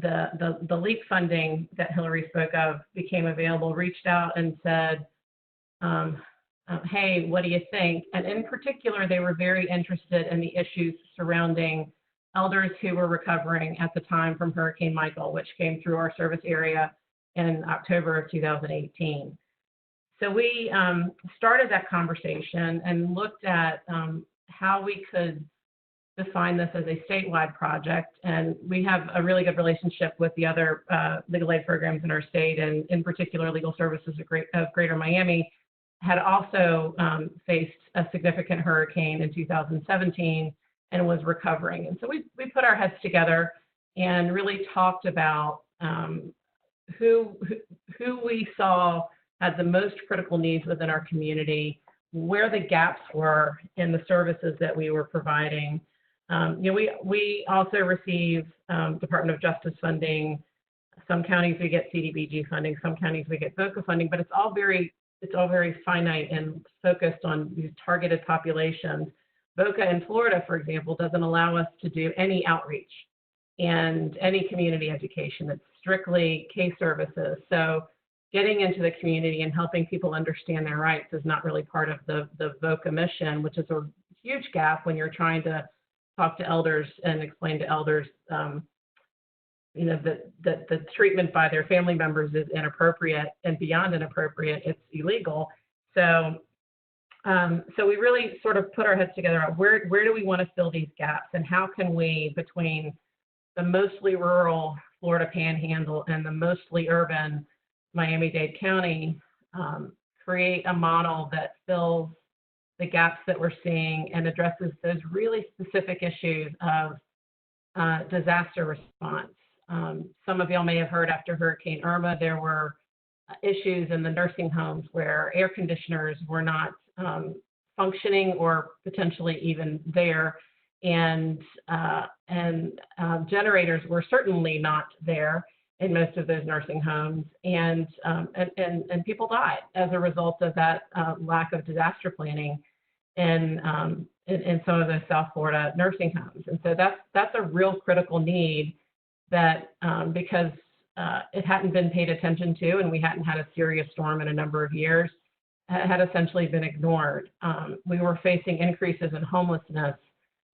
LEAP funding that Hillary spoke of became available, reached out and said, hey, what do you think? And in particular, they were very interested in the issues surrounding elders who were recovering at the time from Hurricane Michael, which came through our service area in October of 2018. So we started that conversation and looked at how we could define this as a statewide project. And we have a really good relationship with the other legal aid programs in our state, and in particular, Legal Services of Greater Miami had also faced a significant hurricane in 2017 and was recovering. And so we put our heads together and really talked about who we saw had the most critical needs within our community, where the gaps were in the services that we were providing. We also receive Department of Justice funding. Some counties we get CDBG funding, some counties we get VOCA funding, but it's all very finite and focused on these targeted populations. VOCA in Florida, for example, doesn't allow us to do any outreach and any community education. It's strictly case services. So getting into the community and helping people understand their rights is not really part of the VOCA mission, which is a huge gap when you're trying to talk to elders and explain to elders that the treatment by their family members is inappropriate, and beyond inappropriate, it's illegal. So we really sort of put our heads together on where do we want to fill these gaps, and how can we, between the mostly rural Florida Panhandle and the mostly urban Miami-Dade County, create a model that fills the gaps that we're seeing and addresses those really specific issues of disaster response. Some of y'all may have heard after Hurricane Irma, there were issues in the nursing homes where air conditioners were not functioning or potentially even there, and generators were certainly not there in most of those nursing homes, and people died as a result of that lack of disaster planning in some of those South Florida nursing homes. And so that's a real critical need that because it hadn't been paid attention to, and we hadn't had a serious storm in a number of years, had essentially been ignored. We were facing increases in homelessness.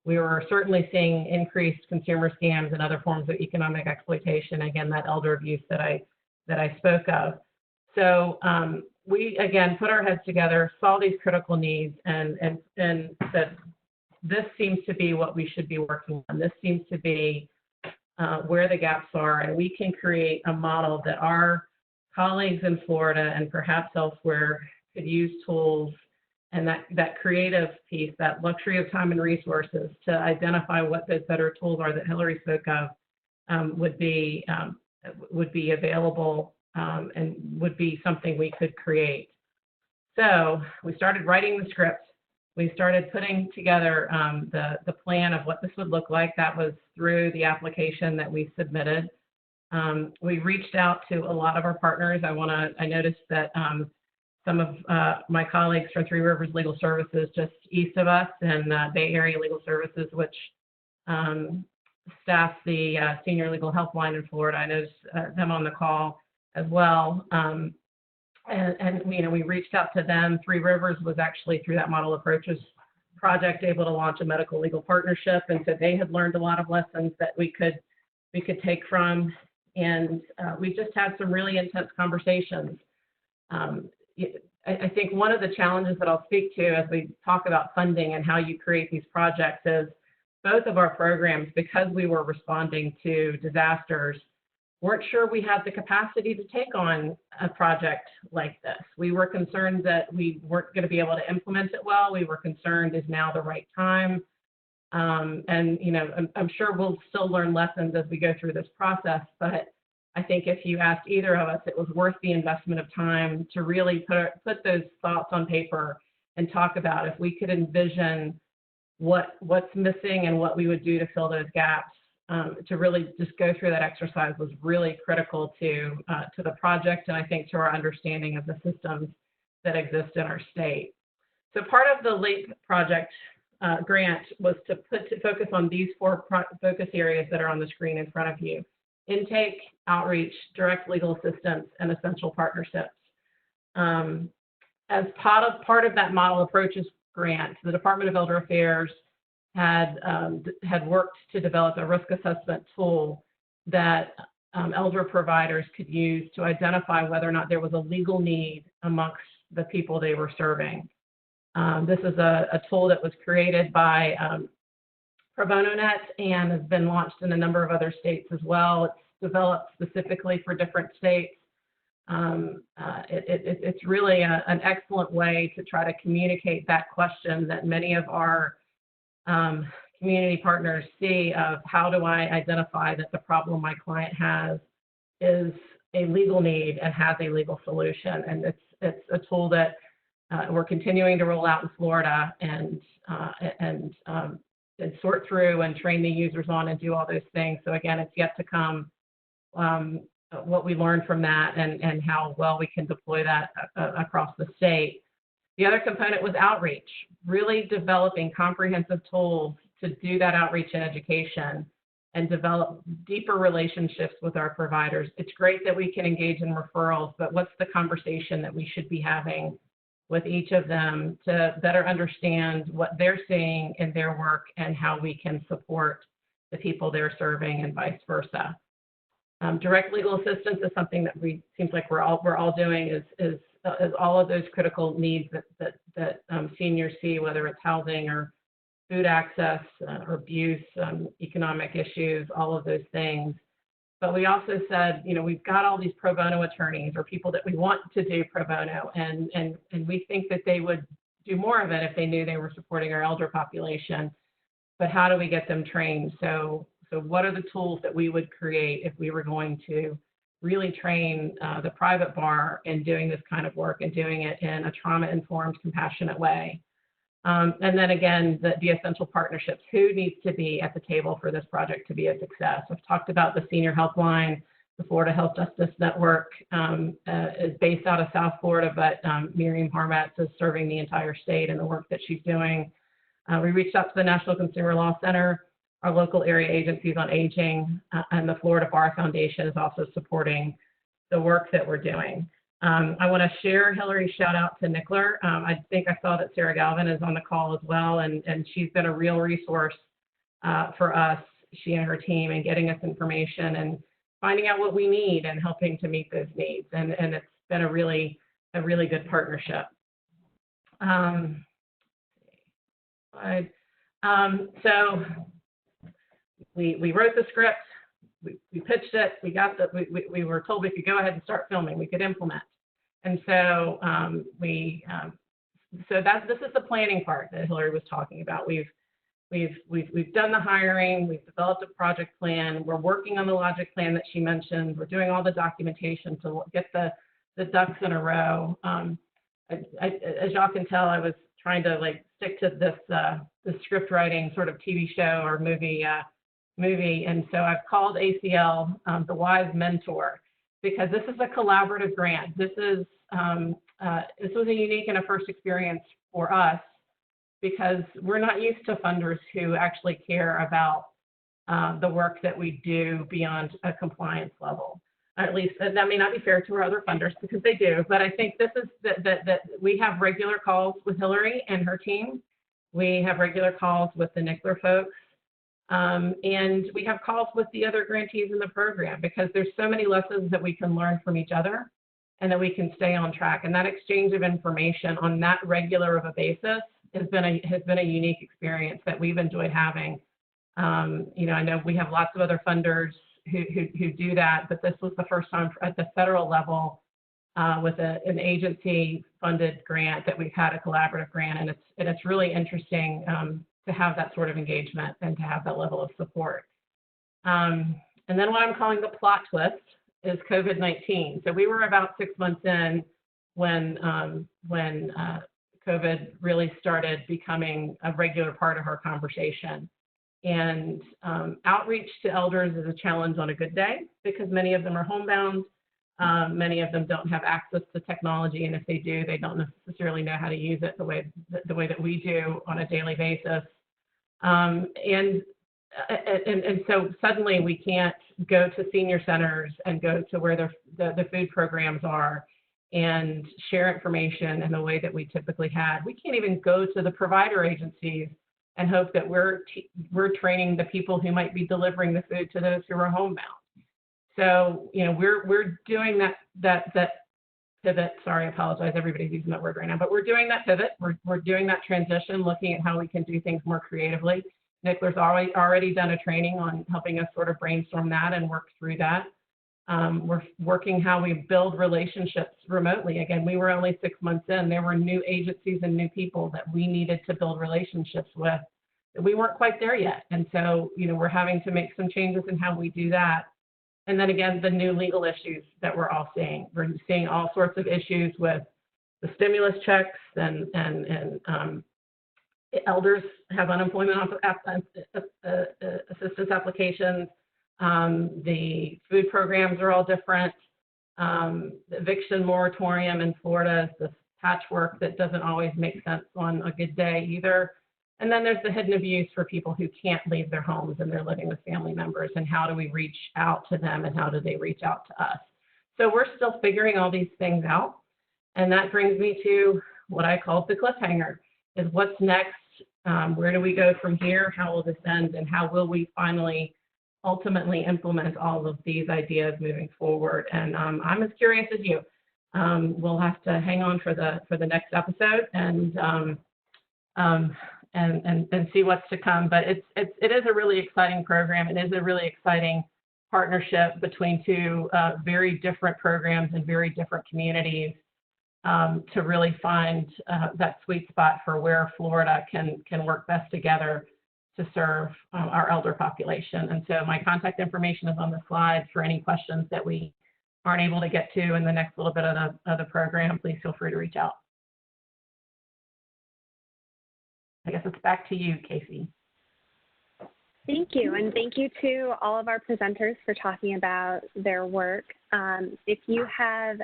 We were certainly seeing increased consumer scams and other forms of economic exploitation. Again, that elder abuse that I spoke of. So we again put our heads together, saw these critical needs, and said, this seems to be what we should be working on. This seems to be where the gaps are, and we can create a model that our colleagues in Florida and perhaps elsewhere could use tools, and that creative piece, that luxury of time and resources to identify what those better tools are that Hillary spoke of would be available and would be something we could create. So we started writing the script. We started putting together the plan of what this would look like. That was through the application that we submitted. We reached out to a lot of our partners. I noticed that some of my colleagues from Three Rivers Legal Services, just east of us, and Bay Area Legal Services, which staffs the Senior Legal Helpline in Florida. I noticed them on the call as well. And we reached out to them. Three Rivers was actually, through that Model Approaches project, able to launch a medical legal partnership, and so they had learned a lot of lessons that we could take from. And we just had some really intense conversations. I think one of the challenges that I'll speak to as we talk about funding and how you create these projects is both of our programs, because we were responding to disasters, weren't sure we had the capacity to take on a project like this. We were concerned that we weren't going to be able to implement it well. We were concerned, is now the right time? And I'm sure we'll still learn lessons as we go through this process, but I think if you asked either of us, it was worth the investment of time to really put those thoughts on paper and talk about if we could envision what's missing and what we would do to fill those gaps. To really just go through that exercise was really critical to the project, and I think to our understanding of the systems that exist in our state. So part of the LEAP project grant was to focus on these four focus areas that are on the screen in front of you: intake, outreach, direct legal assistance, and essential partnerships. As part of that Model Approaches grant, the Department of Elder Affairs had worked to develop a risk assessment tool that elder providers could use to identify whether or not there was a legal need amongst the people they were serving. This is a tool that was created by Pro Bono Net and has been launched in a number of other states as well. It's developed specifically for different states. It's really an excellent way to try to communicate that question that many of our community partners see of how do I identify that the problem my client has is a legal need and has a legal solution. And it's a tool that we're continuing to roll out in Florida and sort through and train the users on and do all those things. So again, it's yet to come what we learned from that and how well we can deploy that across the state. The other component was outreach, really developing comprehensive tools to do that outreach and education and develop deeper relationships with our providers. It's great that we can engage in referrals, but what's the conversation that we should be having with each of them to better understand what they're seeing in their work and how we can support the people they're serving and vice versa. Direct legal assistance is something that seems like we're all doing is all of those critical needs that seniors see, whether it's housing or food access or abuse, economic issues, all of those things. But we also said, we've got all these pro bono attorneys or people that we want to do pro bono, and we think that they would do more of it if they knew they were supporting our elder population. But how do we get them trained? So what are the tools that we would create if we were going to really train the private bar in doing this kind of work and doing it in a trauma-informed, compassionate way? And then again, the essential partnerships. Who needs to be at the table for this project to be a success? I've talked about the Senior Helpline. The Florida Health Justice Network is based out of South Florida, but Miriam Harmatz is serving the entire state in the work that she's doing. We reached out to the National Consumer Law Center, our local area agencies on aging, and the Florida Bar Foundation is also supporting the work that we're doing. I want to share Hillary's shout out to NCLR. I think I saw that Sarah Galvin is on the call as well, and she's been a real resource for us, she and her team, in getting us information and finding out what we need and helping to meet those needs. And it's been a really good partnership. So we wrote the script, we pitched it, we were told we could go ahead and start filming, we could implement. And so this is the planning part that Hillary was talking about. We've done the hiring, we've developed a project plan, we're working on the logic plan that she mentioned, we're doing all the documentation to get the ducks in a row. As y'all can tell, I was trying to stick to this script writing sort of TV show or movie, and so I've called ACL the wise mentor, because this is a collaborative grant. This was a unique and a first experience for us, because we're not used to funders who actually care about the work that we do beyond a compliance level. At least that may not be fair to our other funders, because they do, but I think this is that we have regular calls with Hillary and her team. We have regular calls with the NCLR folks. And we have calls with the other grantees in the program, because there's so many lessons that we can learn from each other and that we can stay on track. And that exchange of information on that regular of a basis has been a unique experience that we've enjoyed having. I know we have lots of other funders who do that, but this was the first time at the federal level with an agency-funded grant that we've had a collaborative grant, and it's really interesting to have that sort of engagement and to have that level of support. And then what I'm calling the plot twist is COVID-19. So we were about 6 months in when COVID really started becoming a regular part of our conversation. And outreach to elders is a challenge on a good day, because many of them are homebound. Many of them don't have access to technology, and if they do, they don't necessarily know how to use it the way that we do on a daily basis. And so suddenly we can't go to senior centers and go to where the food programs are and share information in the way that we typically had. We can't even go to the provider agencies and hope that we're training the people who might be delivering the food to those who are homebound. So, we're doing that pivot. Sorry, I apologize. Everybody's using that word right now, but we're doing that pivot. We're doing that transition, looking at how we can do things more creatively. NCLR's already done a training on helping us sort of brainstorm that and work through that. We're working how we build relationships remotely. Again, we were only 6 months in. There were new agencies and new people that we needed to build relationships with. We weren't quite there yet. And so, we're having to make some changes in how we do that. And then again, the new legal issues that we're all seeing. We're seeing all sorts of issues with the stimulus checks and elders have unemployment assistance applications. The food programs are all different. The eviction moratorium in Florida is this patchwork that doesn't always make sense on a good day either. And then there's the hidden abuse for people who can't leave their homes and they're living with family members, and how do we reach out to them and how do they reach out to us? So we're still figuring all these things out. And that brings me to what I call the cliffhanger, is what's next? Where do we go from here? How will this end? And how will we finally ultimately implement all of these ideas moving forward? And I'm as curious as you. We'll have to hang on for the next episode and see what's to come. But it is a really exciting program. It is a really exciting partnership between two very different programs and very different communities to really find that sweet spot for where Florida can work best together to serve our elder population. And so my contact information is on the slide for any questions that we aren't able to get to in the next little bit of the program. Please feel free to reach out. I guess it's back to you, Casey. Thank you, and thank you to all of our presenters for talking about their work. If you have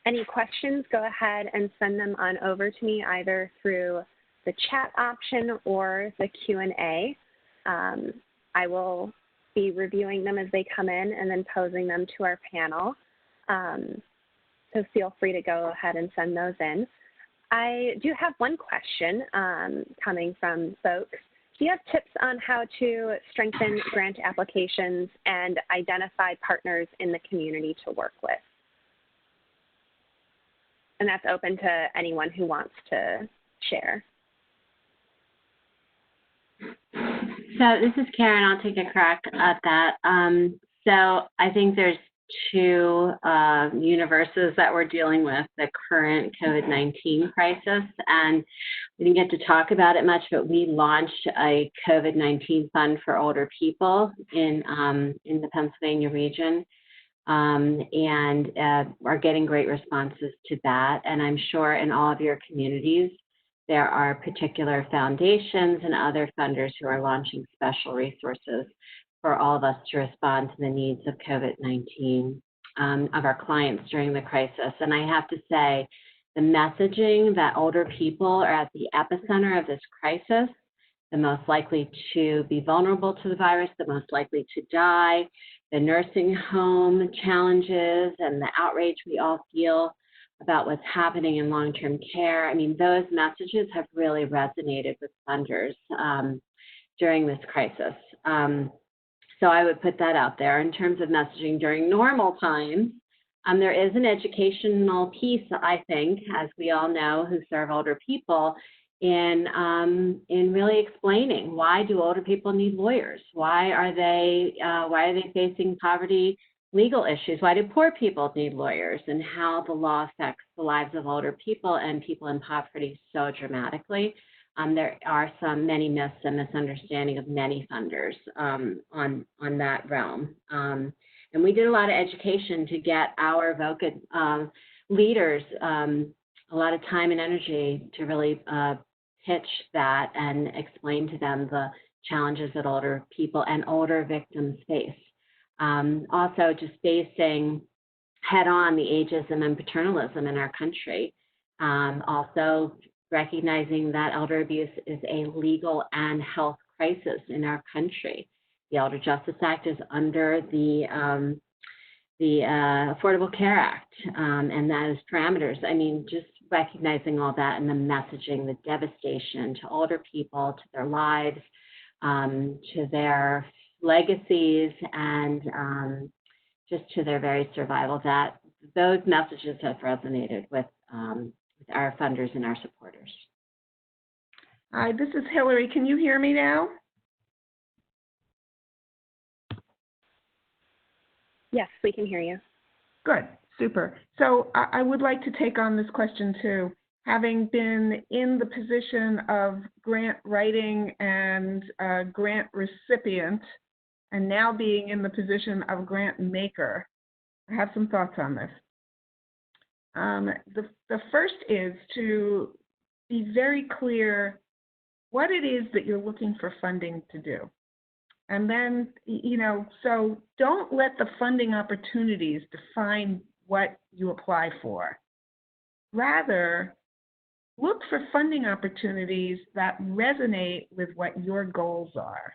any questions, go ahead and send them on over to me either through the chat option or the Q&A. I will be reviewing them as they come in and then posing them to our panel. So feel free to go ahead and send those in. I do have one question coming from folks. Do you have tips on how to strengthen grant applications and identify partners in the community to work with? And that's open to anyone who wants to share. So this is Karen. I'll take a crack at that. So I think there's two universes that we're dealing with, the current COVID-19 crisis. And we didn't get to talk about it much, but we launched a COVID-19 fund for older people in the Pennsylvania region. And are getting great responses to that. And I'm sure in all of your communities, there are particular foundations and other funders who are launching special resources for all of us to respond to the needs of COVID-19 of our clients during the crisis. And I have to say, the messaging that older people are at the epicenter of this crisis, the most likely to be vulnerable to the virus, the most likely to die, the nursing home challenges and the outrage we all feel about what's happening in long-term care. I mean, those messages have really resonated with funders during this crisis. So I would put that out there. In terms of messaging during normal times, there is an educational piece, I think, as we all know who serve older people, in really explaining, why do older people need lawyers? Why are they facing poverty legal issues? Why do poor people need lawyers? And how the law affects the lives of older people and people in poverty so dramatically. There are many myths and misunderstanding of many funders on that realm. And we did a lot of education to get our VOCA leaders a lot of time and energy to really pitch that and explain to them the challenges that older people and older victims face. Also, just facing head-on the ageism and paternalism in our country. Also, recognizing that elder abuse is a legal and health crisis in our country. The Elder Justice Act is under the Affordable Care Act, and that is parameters. I mean, just recognizing all that and the messaging, the devastation to older people, to their lives, to their legacies, and just to their very survival, that those messages have resonated with our funders and our supporters. Hi, this is Hillary. Can you hear me now? Yes, we can hear you. Good, super. So I would like to take on this question too. Having been in the position of grant writing and grant recipient, and now being in the position of grant maker, I have some thoughts on this. The first is to be very clear what it is that you're looking for funding to do. And then, so don't let the funding opportunities define what you apply for. Rather, look for funding opportunities that resonate with what your goals are.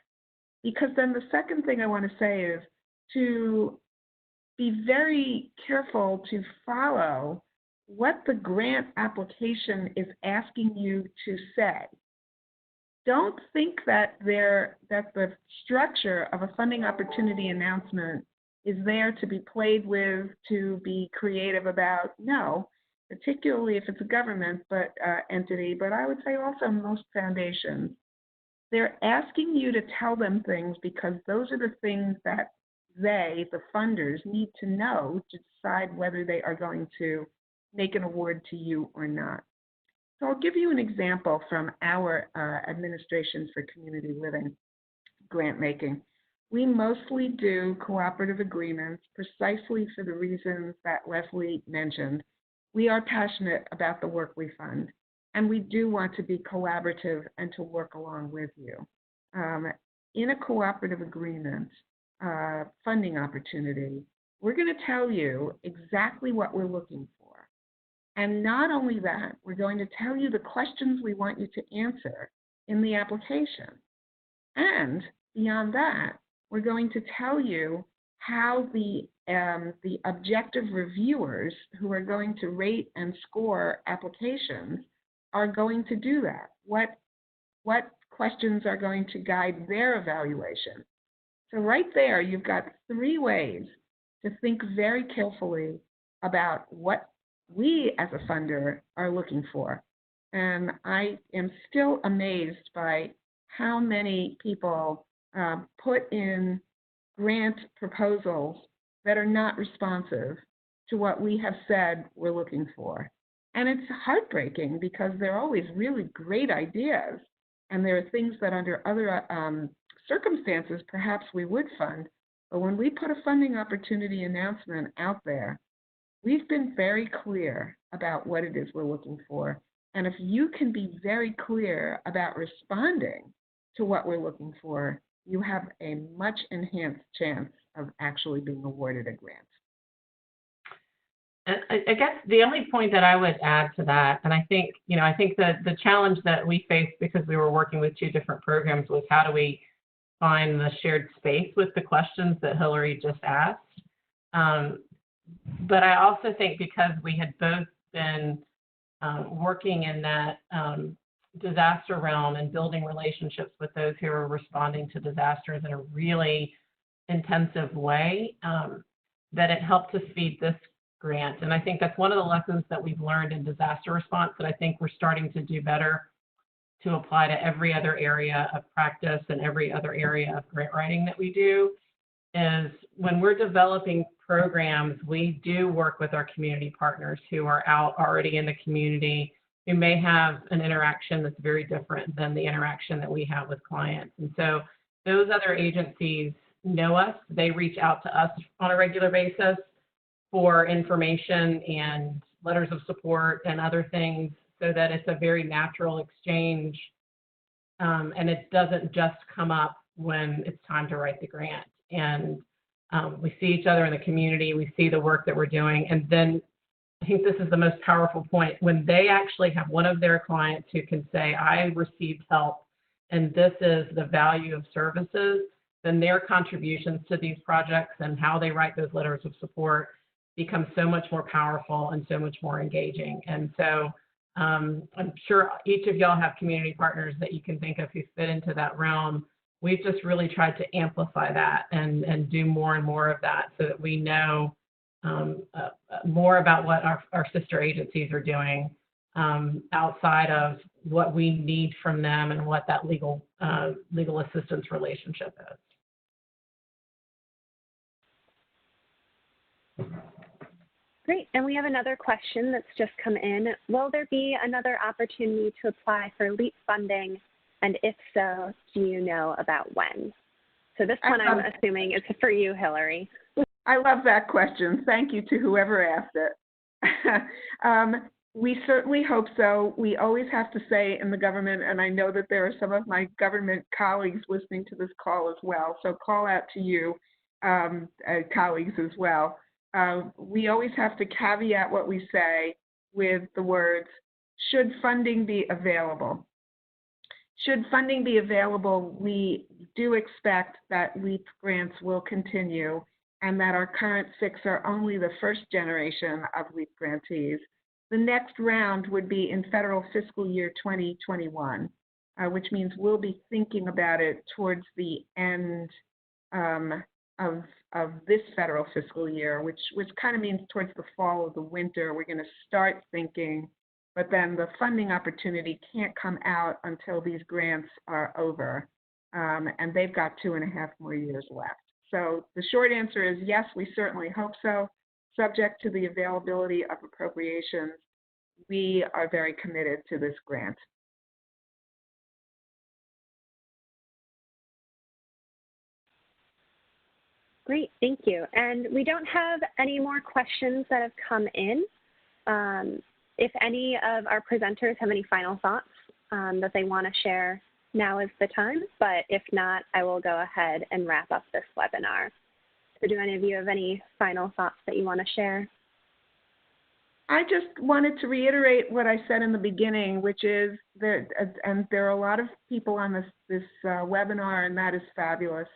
Because then the second thing I want to say is to be very careful to follow what the grant application is asking you to say. Don't think that the structure of a funding opportunity announcement is there to be played with, to be creative about. No, particularly if it's a government entity, but I would say also most foundations. They're asking you to tell them things because those are the things that they, the funders, need to know to decide whether they are going to make an award to you or not. So I'll give you an example from our Administration for Community Living grant making. We mostly do cooperative agreements precisely for the reasons that Leslie mentioned. We are passionate about the work we fund, and we do want to be collaborative and to work along with you. In a cooperative agreement funding opportunity, we're going to tell you exactly what we're looking for. And not only that, we're going to tell you the questions we want you to answer in the application. And beyond that, we're going to tell you how the objective reviewers who are going to rate and score applications are going to do that. What questions are going to guide their evaluation? So right there, you've got 3 ways to think very carefully about what we as a funder are looking for. And I am still amazed by how many people put in grant proposals that are not responsive to what we have said we're looking for. And it's heartbreaking because they're always really great ideas. And there are things that under other circumstances perhaps we would fund. But when we put a funding opportunity announcement out there, we've been very clear about what it is we're looking for. And if you can be very clear about responding to what we're looking for, you have a much enhanced chance of actually being awarded a grant. And I guess the only point that I would add to that, and I think that the challenge that we faced because we were working with 2 different programs was how do we find the shared space with the questions that Hillary just asked. But I also think because we had both been working in that disaster realm and building relationships with those who are responding to disasters in a really intensive way, that it helped to feed this grant. And I think that's one of the lessons that we've learned in disaster response that I think we're starting to do better to apply to every other area of practice and every other area of grant writing that we do, is when we're developing programs, we do work with our community partners who are out already in the community, who may have an interaction that's very different than the interaction that we have with clients. And so those other agencies know us. They reach out to us on a regular basis for information and letters of support and other things so that it's a very natural exchange. And it doesn't just come up when it's time to write the grant. And we see each other in the community, we see the work that we're doing, and then I think this is the most powerful point, when they actually have one of their clients who can say, I received help and this is the value of services, then their contributions to these projects and how they write those letters of support become so much more powerful and so much more engaging. And so I'm sure each of y'all have community partners that you can think of who fit into that realm. We've just really tried to amplify that and do more and more of that so that we know more about what our sister agencies are doing outside of what we need from them and what that legal assistance relationship is. Great, and we have another question that's just come in. Will there be another opportunity to apply for LEAP funding? And if so, do you know about when? So this one I'm assuming is for you, Hillary. I love that question. Thank you to whoever asked it. We certainly hope so. We always have to say in the government, and I know that there are some of my government colleagues listening to this call as well, so call out to you, colleagues as well. We always have to caveat what we say with the words, should funding be available? Should funding be available, we do expect that LEAP grants will continue and that our current 6 are only the first generation of LEAP grantees. The next round would be in federal fiscal year 2021, which means we'll be thinking about it towards the end of this federal fiscal year, which kind of means towards the fall or the winter. We're going to start thinking, but then the funding opportunity can't come out until these grants are over, and they've got 2.5 more years left. So the short answer is yes, we certainly hope so. Subject to the availability of appropriations, we are very committed to this grant. Great, thank you. And we don't have any more questions that have come in. If any of our presenters have any final thoughts that they want to share, now is the time. But if not, I will go ahead and wrap up this webinar. So do any of you have any final thoughts that you want to share? I just wanted to reiterate what I said in the beginning, which is that, and there are a lot of people on this webinar, and that is fabulous.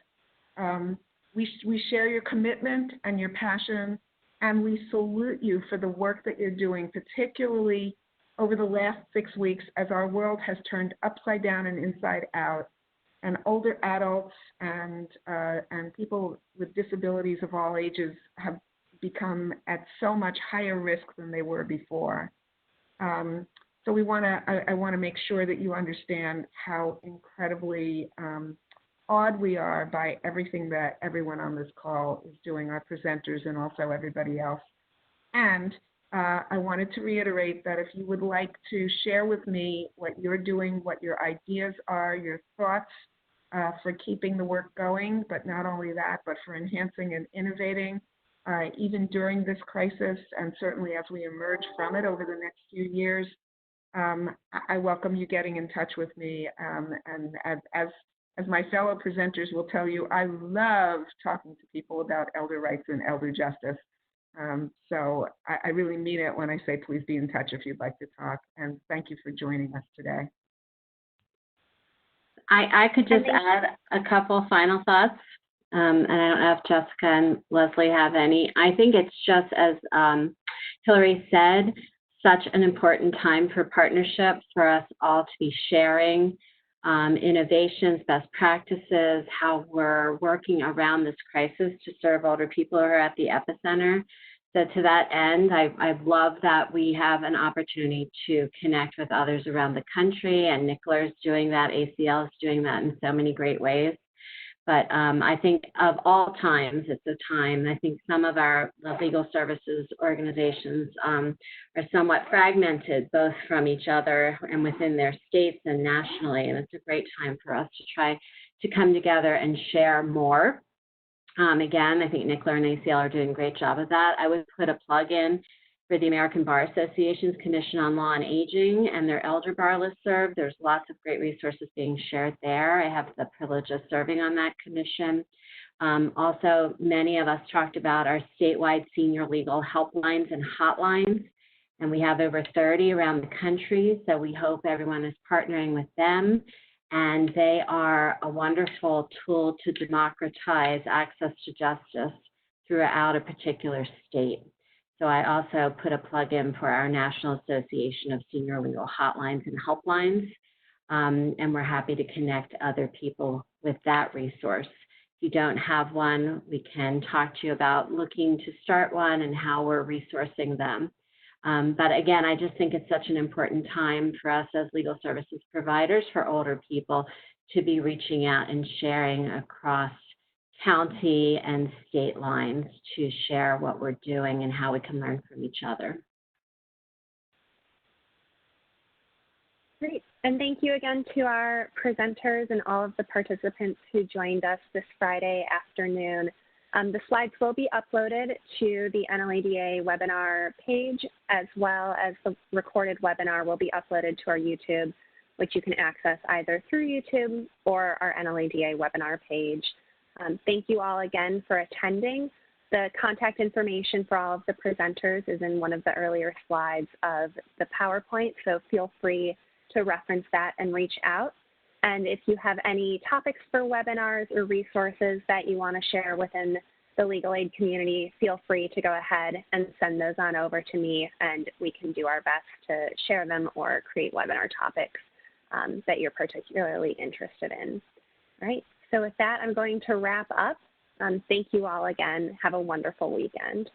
We share your commitment and your passion, and we salute you for the work that you're doing, particularly over the last 6 weeks as our world has turned upside down and inside out, and older adults and people with disabilities of all ages have become at so much higher risk than they were before. So I want to make sure that you understand how incredibly awed we are by everything that everyone on this call is doing, our presenters and also everybody else. And I wanted to reiterate that if you would like to share with me what you're doing, what your ideas are, your thoughts for keeping the work going, but not only that, but for enhancing and innovating, even during this crisis, and certainly as we emerge from it over the next few years, I welcome you getting in touch with me. And as my fellow presenters will tell you, I love talking to people about elder rights and elder justice. So I really mean it when I say please be in touch if you'd like to talk. And thank you for joining us today. I could just add a couple final thoughts. And I don't know if Jessica and Leslie have any. I think it's just as Hillary said, such an important time for partnerships, for us all to be sharing innovations, best practices, how we're working around this crisis to serve older people who are at the epicenter. So to that end, I love that we have an opportunity to connect with others around the country, and NCLR is doing that, ACL is doing that in so many great ways. But I think of all times, it's a time. I think some of our legal services organizations are somewhat fragmented, both from each other and within their states and nationally. And it's a great time for us to try to come together and share more. Again, I think NCLR and ACL are doing a great job of that. I would put a plug in for the American Bar Association's Commission on Law and Aging and their Elder Bar listserv. There's lots of great resources being shared there. I have the privilege of serving on that commission. Also, many of us talked about our statewide senior legal helplines and hotlines, and we have over 30 around the country, so we hope everyone is partnering with them. And they are a wonderful tool to democratize access to justice throughout a particular state. So I also put a plug in for our National Association of Senior Legal Hotlines and Helplines, and we're happy to connect other people with that resource. If you don't have one, we can talk to you about looking to start one and how we're resourcing them. But again, I just think it's such an important time for us as legal services providers for older people to be reaching out and sharing across county and state lines to share what we're doing and how we can learn from each other. Great. And thank you again to our presenters and all of the participants who joined us this Friday afternoon. The slides will be uploaded to the NLADA webinar page, as well as the recorded webinar will be uploaded to our YouTube, which you can access either through YouTube or our NLADA webinar page. Thank you all again for attending. The contact information for all of the presenters is in one of the earlier slides of the PowerPoint, so feel free to reference that and reach out. And if you have any topics for webinars or resources that you want to share within the legal aid community, feel free to go ahead and send those on over to me, and we can do our best to share them or create webinar topics that you're particularly interested in. All right, so with that, I'm going to wrap up. Thank you all again. Have a wonderful weekend.